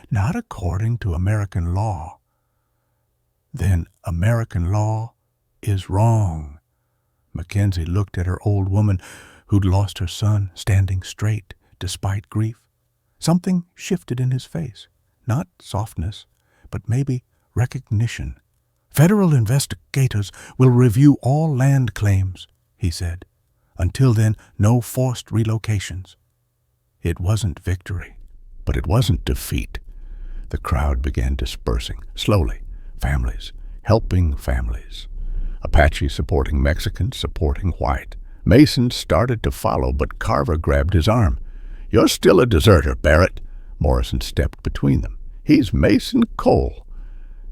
"Not according to American law." "Then American law is wrong." Mackenzie looked at her old woman who'd lost her son, standing straight despite grief. Something shifted in his face, not softness, but maybe recognition. "Federal investigators will review all land claims," he said. "Until then, no forced relocations." It wasn't victory, but it wasn't defeat. The crowd began dispersing, slowly. Families helping families. Apache supporting Mexicans, supporting white. Mason started to follow, but Carver grabbed his arm. "You're still a deserter, Barrett." Morrison stepped between them. "He's Mason Cole.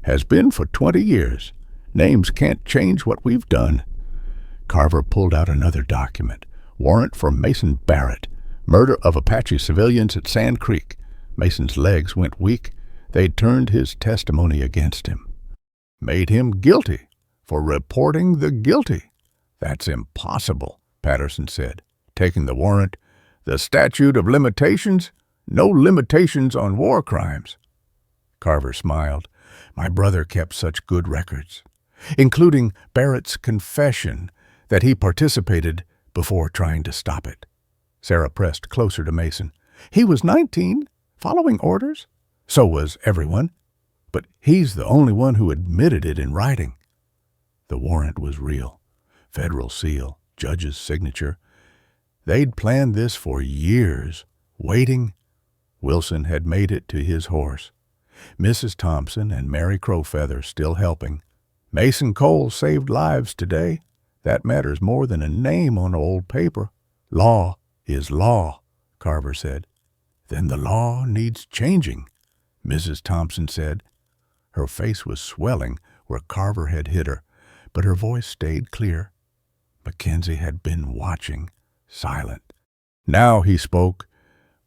Has been for 20 years. Names can't change what we've done." Carver pulled out another document. Warrant for Mason Barrett. Murder of Apache civilians at Sand Creek. Mason's legs went weak. They'd turned his testimony against him. Made him guilty for reporting the guilty. "That's impossible," Patterson said, taking the warrant. "The statute of limitations? No limitations on war crimes." Carver smiled. "My brother kept such good records, including Barrett's confession that he participated before trying to stop it." Sarah pressed closer to Mason. "He was 19, following orders. So was everyone. But he's the only one who admitted it in writing." The warrant was real. Federal seal, judge's signature. They'd planned this for years, waiting. Wilson had made it to his horse. Mrs. Thompson and Mary Crowfeather still helping. Mason Cole saved lives today. That matters more than a name on old paper. "Law is law," Carver said. "Then the law needs changing," Mrs. Thompson said. Her face was swelling where Carver had hit her, but her voice stayed clear. Mackenzie had been watching, silent. Now he spoke.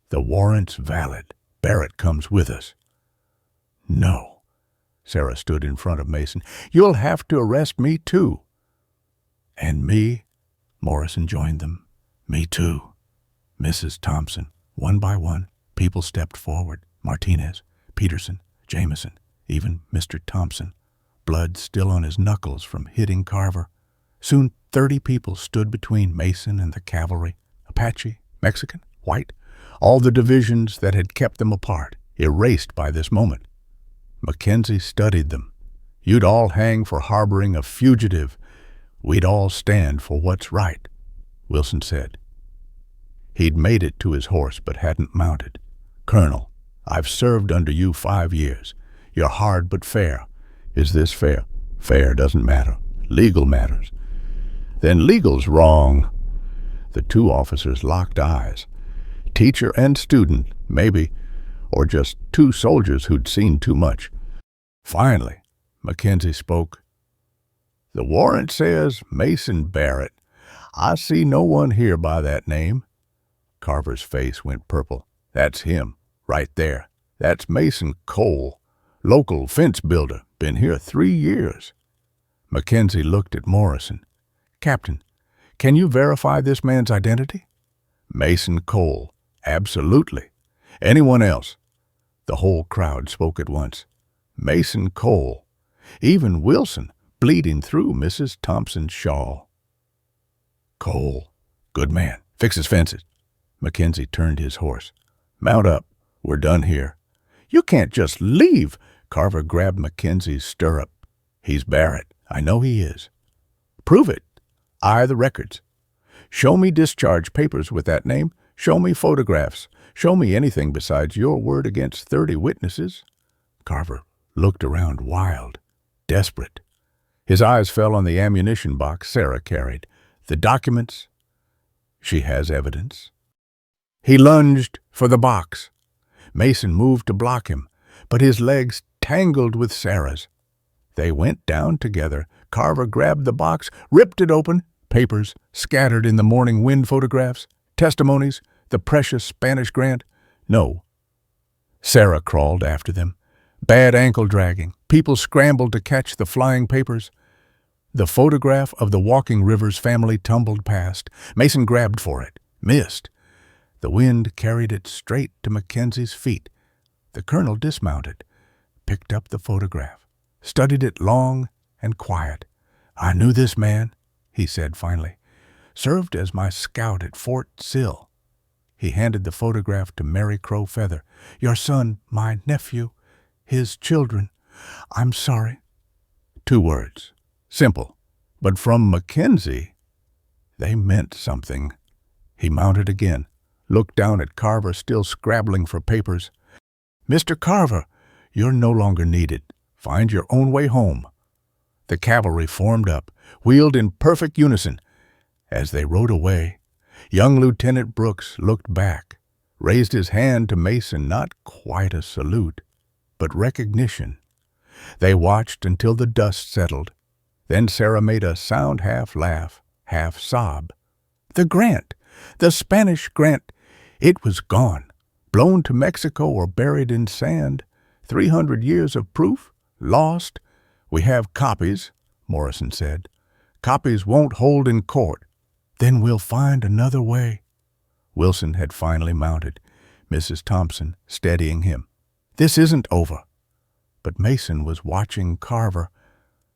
"The warrant's valid. Barrett comes with us." "No." Sarah stood in front of Mason. "You'll have to arrest me too." "And me?" Morrison joined them. "Me too." Mrs. Thompson. One by one, people stepped forward. Martinez, Peterson, Jameson, even Mr. Thompson. Blood still on his knuckles from hitting Carver. Soon 30 people stood between Mason and the cavalry. Apache, Mexican, white, all the divisions that had kept them apart, erased by this moment. Mackenzie studied them. You'd all hang for harboring a fugitive. We'd all stand for what's right, Wilson said. He'd made it to his horse but hadn't mounted. Colonel, I've served under you 5 years. You're hard but fair. Is this fair? Fair doesn't matter. Legal matters. Then legal's wrong. The two officers locked eyes. Teacher and student, maybe, or just two soldiers who'd seen too much. Finally, Mackenzie spoke. The warrant says Mason Barrett. I see no one here by that name. Carver's face went purple. That's him, right there. That's Mason Cole, local fence builder, been here 3 years. Mackenzie looked at Morrison. Captain, can you verify this man's identity? Mason Cole, absolutely. Anyone else? The whole crowd spoke at once. Mason Cole. Even Wilson, bleeding through Mrs. Thompson's shawl. Cole. Good man. Fix his fences. Mackenzie turned his horse. Mount up. We're done here. You can't just leave. Carver grabbed Mackenzie's stirrup. He's Barrett. I know he is. Prove it. Eye the records. Show me discharge papers with that name. Show me photographs. Show me anything besides your word against 30 witnesses. Carver looked around wild, desperate. His eyes fell on the ammunition box Sarah carried. The documents. She has evidence. He lunged for the box. Mason moved to block him, but his legs tangled with Sarah's. They went down together. Carver grabbed the box, ripped it open. Papers scattered in the morning wind photographs, testimonies, the precious Spanish grant. No. Sarah crawled after them. Bad ankle dragging. People scrambled to catch the flying papers. The photograph of the Walking Rivers family tumbled past. Mason grabbed for it. Missed. The wind carried it straight to Mackenzie's feet. The colonel dismounted, picked up the photograph, studied it long and quiet. I knew this man, he said finally. Served as my scout at Fort Sill. He handed the photograph to Mary Crow Feather. Your son, my nephew, his children. I'm sorry. 2 words. Simple. But from Mackenzie, they meant something. He mounted again, looked down at Carver still scrabbling for papers. Mr. Carver, you're no longer needed. Find your own way home. The cavalry formed up, wheeled in perfect unison. As they rode away, young Lieutenant Brooks looked back, raised his hand to Mason, not quite a salute, but recognition. They watched until the dust settled. Then Sarah made a sound half laugh, half sob. The grant, the Spanish grant, it was gone, blown to Mexico or buried in sand. 300 years of proof, lost. We have copies, Morrison said. Copies won't hold in court. Then we'll find another way. Wilson had finally mounted, Mrs. Thompson steadying him. This isn't over. But Mason was watching Carver.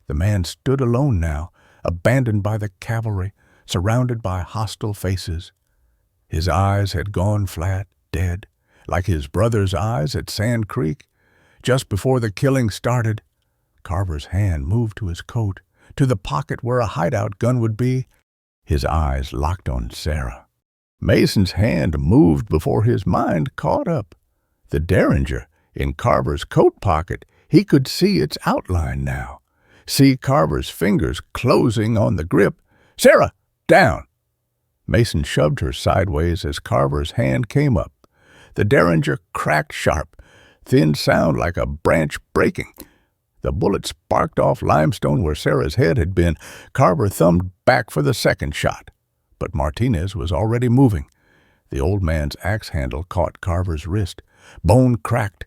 The man stood alone now, abandoned by the cavalry, surrounded by hostile faces. His eyes had gone flat, dead, like his brother's eyes at Sand Creek. Just before the killing started, Carver's hand moved to his coat, to the pocket where a hideout gun would be. His eyes locked on Sarah. Mason's hand moved before his mind caught up. The derringer in Carver's coat pocket, he could see its outline now. See Carver's fingers closing on the grip. Sarah, down! Mason shoved her sideways as Carver's hand came up. The derringer cracked sharp, thin sound like a branch breaking. The bullet sparked off limestone where Sarah's head had been. Carver thumbed back for the second shot, but Martinez was already moving. The old man's axe handle caught Carver's wrist. Bone cracked.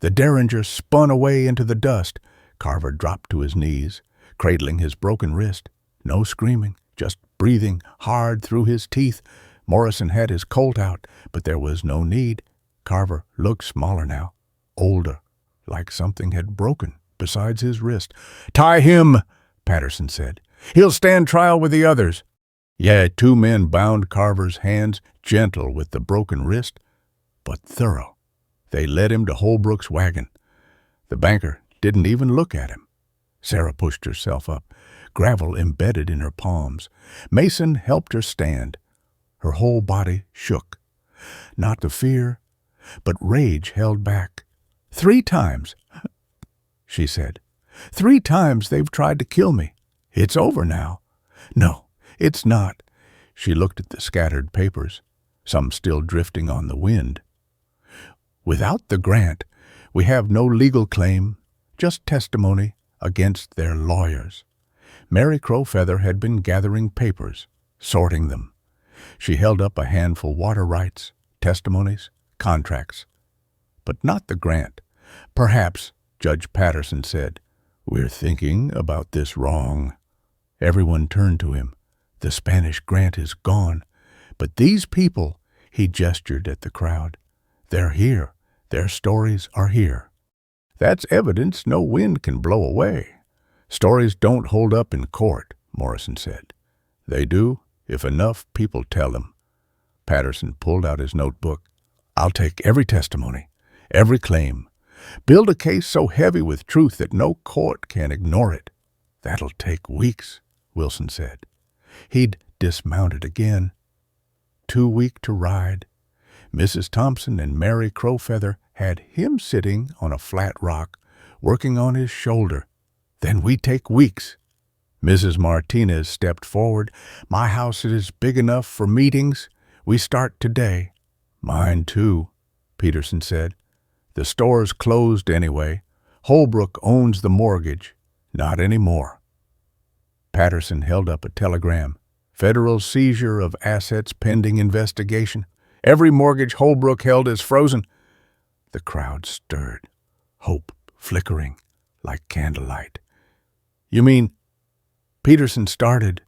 The derringer spun away into the dust. Carver dropped to his knees, cradling his broken wrist. No screaming, just breathing hard through his teeth. Morrison had his Colt out, but there was no need. Carver looked smaller now, older, like something had broken besides his wrist. Tie him, Patterson said. He'll stand trial with the others. Yeah, 2 men bound Carver's hands, gentle with the broken wrist, but thorough. They led him to Holbrook's wagon. The banker didn't even look at him. Sarah pushed herself up, gravel embedded in her palms. Mason helped her stand. Her whole body shook. Not the fear, but rage held back. 3 times, she said. 3 times they've tried to kill me. It's over now. No, it's not. She looked at the scattered papers, some still drifting on the wind. Without the grant, we have no legal claim, just testimony against their lawyers. Mary Crowfeather had been gathering papers, sorting them. She held up a handful: water rights, testimonies, contracts. But not the grant. Perhaps, Judge Patterson said, we're thinking about this wrong. Everyone turned to him. The Spanish grant is gone. But these people, he gestured at the crowd, they're here. Their stories are here. That's evidence no wind can blow away. Stories don't hold up in court, Morrison said. They do if enough people tell them. Patterson pulled out his notebook. I'll take every testimony, every claim. Build a case so heavy with truth that no court can ignore it. That'll take weeks, Wilson said. He'd dismounted again. Too weak to ride. Mrs. Thompson and Mary Crowfeather had him sitting on a flat rock, working on his shoulder. Then we take weeks. Mrs. Martinez stepped forward. My house is big enough for meetings. We start today. Mine too, Peterson said. The store's closed anyway. Holbrook owns the mortgage. Not anymore. Patterson held up a telegram. Federal seizure of assets pending investigation. Every mortgage Holbrook held is frozen. The crowd stirred, hope flickering like candlelight. You mean, Peterson started,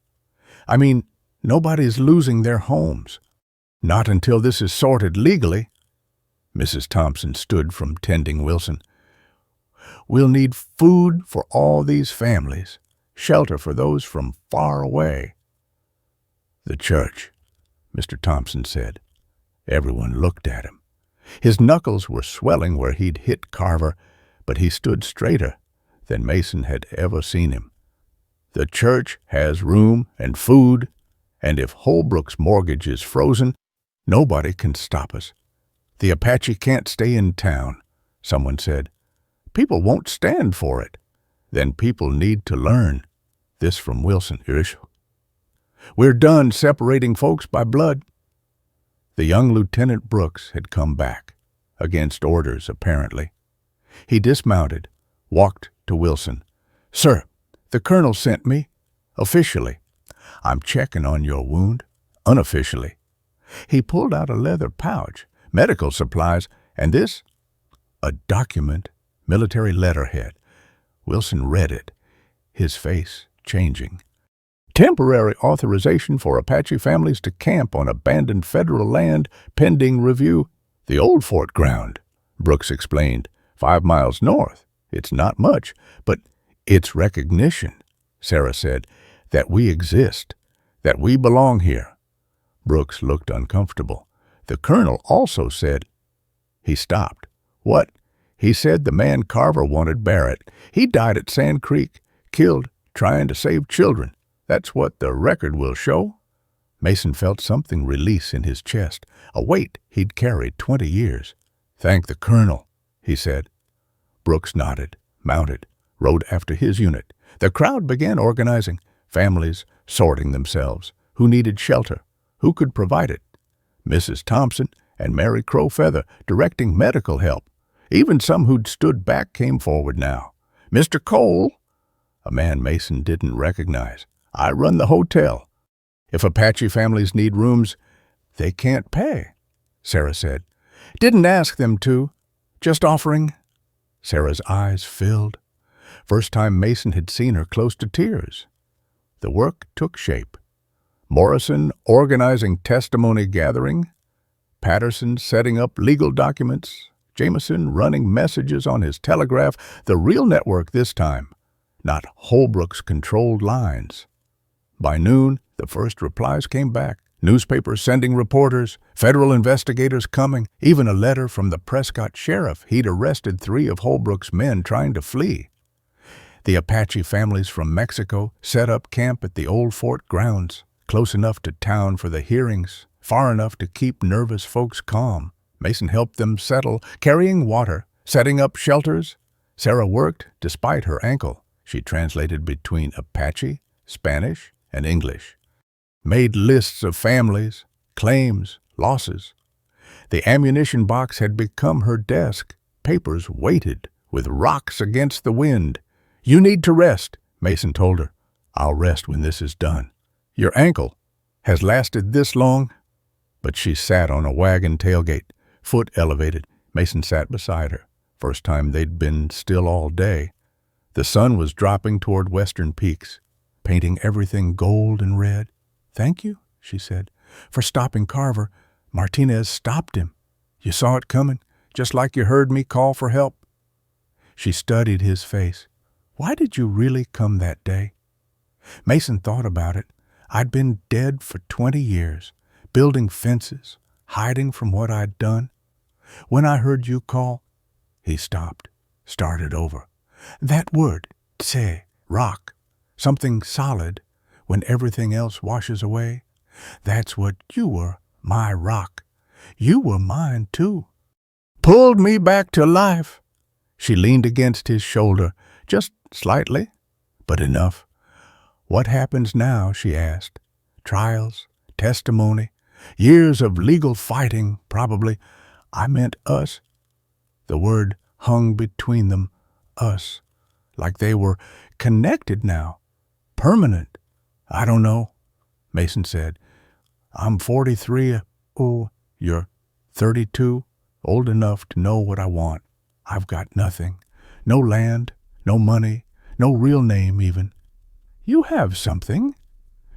nobody's losing their homes. Not until this is sorted legally. Mrs. Thompson stood from tending Wilson. We'll need food for all these families, shelter for those from far away. The church, Mr. Thompson said. Everyone looked at him. His knuckles were swelling where he'd hit Carver, but he stood straighter than Mason had ever seen him. The church has room and food, and if Holbrook's mortgage is frozen, nobody can stop us. The Apache can't stay in town, someone said. People won't stand for it. Then people need to learn. This from Wilson. We're done separating folks by blood. The young Lieutenant Brooks had come back, against orders apparently. He dismounted, walked to Wilson. Sir, the colonel sent me, officially. I'm checking on your wound, unofficially. He pulled out a leather pouch, medical supplies, and this, a document, military letterhead. Wilson read it, his face changing. Temporary authorization for Apache families to camp on abandoned federal land pending review. The old fort ground, Brooks explained, 5 miles north. It's not much, but it's recognition, Sarah said, that we exist, that we belong here. Brooks looked uncomfortable. The colonel also said. He stopped. What? He said the man Carver wanted Barrett. He died at Sand Creek, killed trying to save children. That's what the record will show. Mason felt something release in his chest, a weight he'd carried 20 years. Thank the colonel, he said. Brooks nodded, mounted, rode after his unit. The crowd began organizing, families sorting themselves, who needed shelter, who could provide it. Mrs. Thompson and Mary Crowfeather directing medical help. Even some who'd stood back came forward now. Mr. Cole, a man Mason didn't recognize. I run the hotel. If Apache families need rooms, they can't pay, Sarah said. Didn't ask them to, just offering. Sarah's eyes filled. First time Mason had seen her close to tears. The work took shape. Morrison organizing testimony gathering, Patterson setting up legal documents, Jameson running messages on his telegraph, the real network this time, not Holbrook's controlled lines. By noon, the first replies came back. Newspapers sending reporters, federal investigators coming, even a letter from the Prescott sheriff. He'd arrested 3 of Holbrook's men trying to flee. The Apache families from Mexico set up camp at the old fort grounds, close enough to town for the hearings, far enough to keep nervous folks calm. Mason helped them settle, carrying water, setting up shelters. Sarah worked despite her ankle. She translated between Apache, Spanish, and English. Made lists of families, claims, losses. The ammunition box had become her desk. Papers waited, with rocks against the wind. "You need to rest," Mason told her. "I'll rest when this is done. Your ankle has lasted this long?" But she sat on a wagon tailgate, foot elevated. Mason sat beside her. First time they'd been still all day. The sun was dropping toward western peaks, painting everything gold and red. "Thank you," she said, "for stopping Carver. Martinez stopped him. You saw it coming, just like you heard me call for help." She studied his face. "Why did you really come that day?" Mason thought about it. I'd been dead for 20 years, building fences, hiding from what I'd done. When I heard you call, he stopped, started over. That word, tse, rock, something solid, when everything else washes away. That's what you were, my rock. You were mine, too. Pulled me back to life. She leaned against his shoulder, just slightly, but enough. "What happens now?" she asked. "Trials, testimony, years of legal fighting, probably." "I meant us." The word hung between them, us, like they were connected now, permanent. "I don't know," Mason said. "I'm 43. Oh, you're 32, old enough to know what I want. I've got nothing. No land, no money, no real name even." "You have something."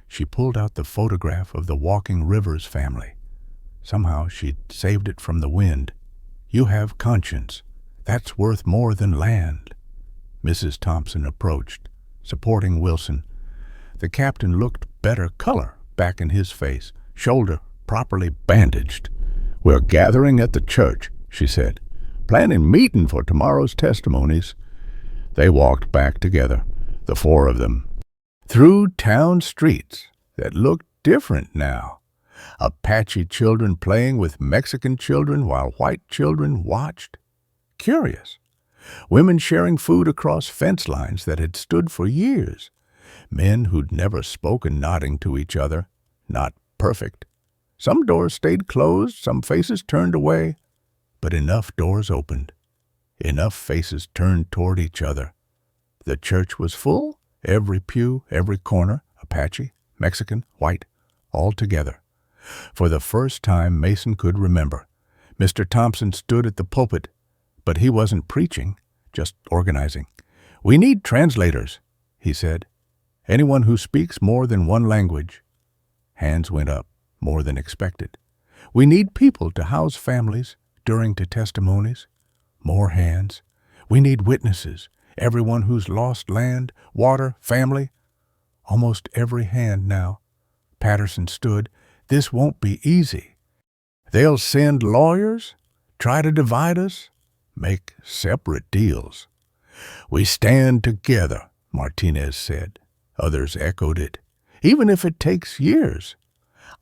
She pulled out the photograph of the Walking Rivers family. Somehow she'd saved it from the wind. "You have conscience. That's worth more than land." Mrs. Thompson approached, supporting Wilson. The captain looked better color back in his face, shoulder properly bandaged. "We're gathering at the church," she said. "Planning meeting for tomorrow's testimonies." They walked back together, the 4 of them, through town streets that looked different now. Apache children playing with Mexican children while white children watched. Curious. Women sharing food across fence lines that had stood for years. Men who'd never spoken nodding to each other. Not perfect. Some doors stayed closed, some faces turned away. But enough doors opened. Enough faces turned toward each other. The church was full, every pew, every corner, Apache, Mexican, white, all together. For the first time Mason could remember, Mr. Thompson stood at the pulpit, but he wasn't preaching, just organizing. "We need translators," he said. "Anyone who speaks more than one language." Hands went up, more than expected. "We need people to house families during the testimonies." More hands. "We need witnesses, everyone who's lost land, water, family." Almost every hand now. Patterson stood. "This won't be easy. They'll send lawyers, try to divide us, make separate deals." "We stand together," Martinez said. Others echoed it. "Even if it takes years.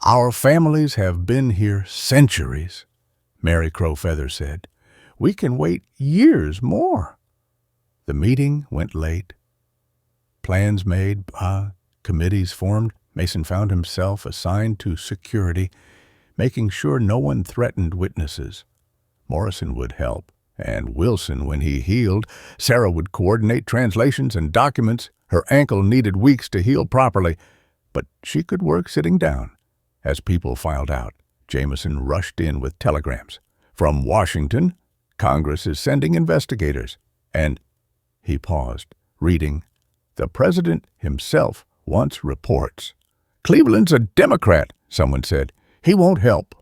Our families have been here centuries," Mary Crowfeather said. "We can wait years more." The meeting went late. Plans made, committees formed. Mason found himself assigned to security, making sure no one threatened witnesses. Morrison would help, and Wilson when he healed. Sarah would coordinate translations and documents. Her ankle needed weeks to heal properly, but she could work sitting down. As people filed out, Jameson rushed in with telegrams. "From Washington, Congress is sending investigators." And he paused, reading, "The president himself wants reports." "Cleveland's a Democrat," someone said. "He won't help."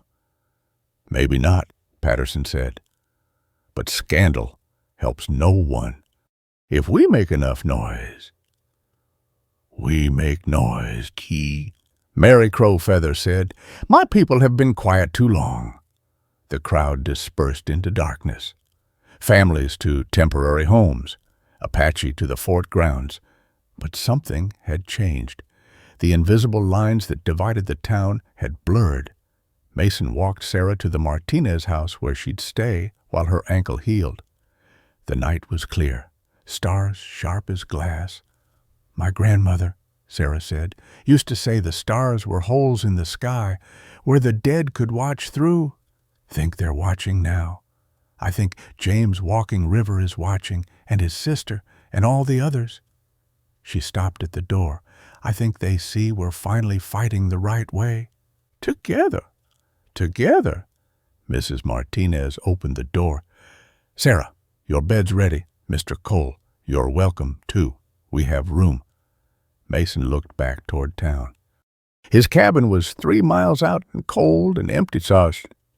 "Maybe not," Patterson said. "But scandal helps no one. If we make enough noise, We make noise, Key. Mary Crowfeather said, My people have been quiet too long. The crowd dispersed into darkness. Families to temporary homes, Apache to the fort grounds. But something had changed. The invisible lines that divided the town had blurred. Mason walked Sarah to the Martinez house where she'd stay while her ankle healed. The night was clear, stars sharp as glass. My grandmother, Sarah said, used to say the stars were holes in the sky where the dead could watch through. Think they're watching now. I think James Walking River is watching, and his sister, and all the others. She stopped at the door. I think they see we're finally fighting the right way. Together. Together. Mrs. Martinez opened the door. Sarah, your bed's ready. Mr. Cole, you're welcome, too. We have room. Mason looked back toward town. His cabin was 3 miles out and cold and empty, so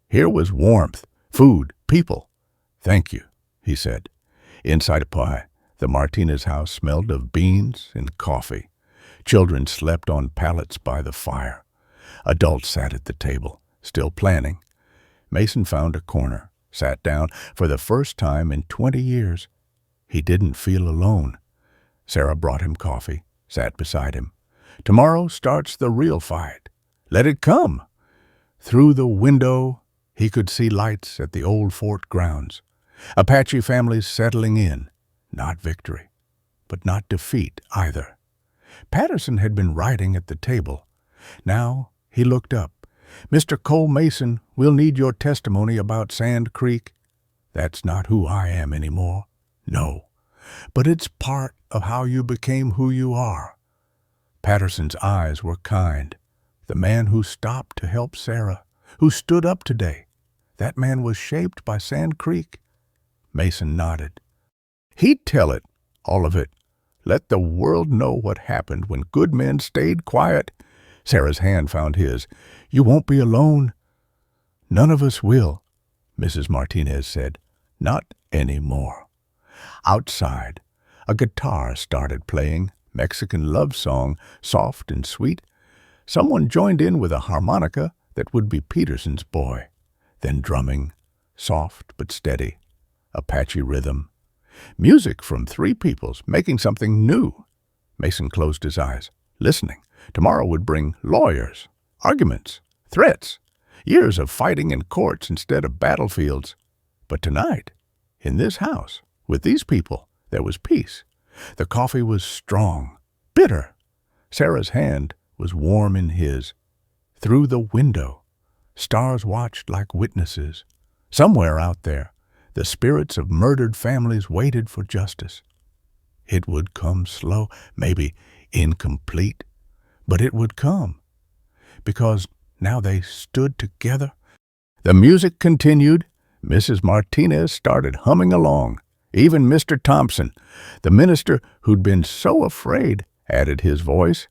here was warmth, food, people. Thank you, he said. Inside a pie, the Martinez house smelled of beans and coffee. Children slept on pallets by the fire. Adults sat at the table, still planning. Mason found a corner, sat down for the first time in 20 years. He didn't feel alone. Sarah brought him coffee, sat beside him. Tomorrow starts the real fight. Let it come. Through the window, he could see lights at the old fort grounds. Apache families settling in. Not victory, but not defeat either. Patterson had been writing at the table. Now he looked up. Mr. Cole Mason, we'll need your testimony about Sand Creek. That's not who I am anymore. No, but it's part of how you became who you are. Patterson's eyes were kind. The man who stopped to help Sarah, who stood up today, that man was shaped by Sand Creek. Mason nodded. He'd tell it, all of it. Let the world know what happened when good men stayed quiet. Sarah's hand found his. You won't be alone. None of us will, Mrs. Martinez said. Not anymore. Outside, a guitar started playing, Mexican love song, soft and sweet. Someone joined in with a harmonica that would be Peterson's boy. Then drumming, soft but steady, Apache rhythm. Music from 3 peoples, making something new. Mason closed his eyes, listening. Tomorrow would bring lawyers, arguments, threats, years of fighting in courts instead of battlefields. But tonight, in this house, with these people, there was peace. The coffee was strong, bitter. Sarah's hand was warm in his. Through the window, stars watched like witnesses. Somewhere out there, the spirits of murdered families waited for justice. It would come slow, maybe incomplete, but it would come. Because now they stood together. The music continued. Mrs. Martinez started humming along. Even Mr. Thompson, the minister who'd been so afraid, added his voice.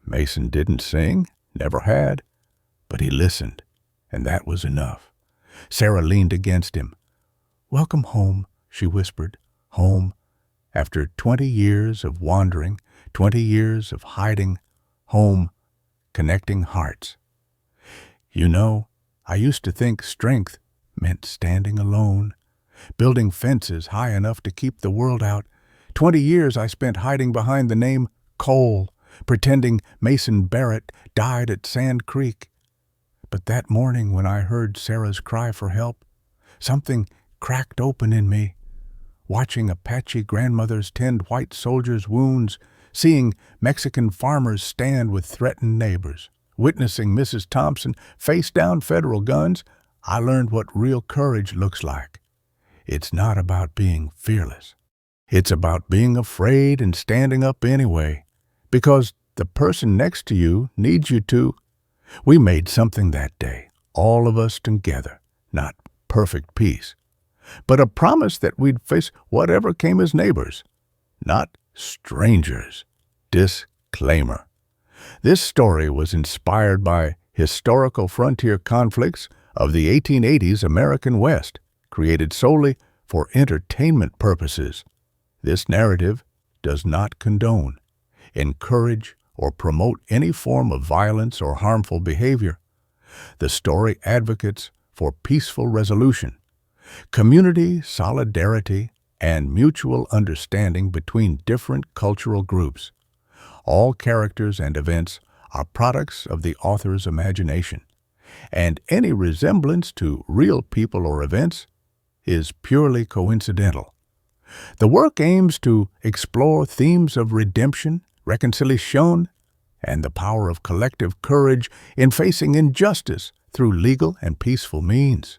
Mason didn't sing, never had, but he listened, and that was enough. Sarah leaned against him. Welcome home, she whispered. Home. After 20 years of wandering, 20 years of hiding, home, connecting hearts. You know, I used to think strength meant standing alone, building fences high enough to keep the world out. 20 years I spent hiding behind the name Cole, pretending Mason Barrett died at Sand Creek. But that morning when I heard Sarah's cry for help, something cracked open in me. Watching Apache grandmothers tend white soldiers' wounds, seeing Mexican farmers stand with threatened neighbors, witnessing Mrs. Thompson face down federal guns, I learned what real courage looks like. It's not about being fearless. It's about being afraid and standing up anyway, because the person next to you needs you to. We made something that day, all of us together, not perfect peace, but a promise that we'd face whatever came as neighbors, not strangers. Disclaimer. This story was inspired by historical frontier conflicts of the 1880s American West, created solely for entertainment purposes. This narrative does not condone. encourage, or promote any form of violence or harmful behavior. The story advocates for peaceful resolution, community solidarity, and mutual understanding between different cultural groups. All characters and events are products of the author's imagination, and any resemblance to real people or events is purely coincidental. The work aims to explore themes of redemption, reconciliation, and the power of collective courage in facing injustice through legal and peaceful means.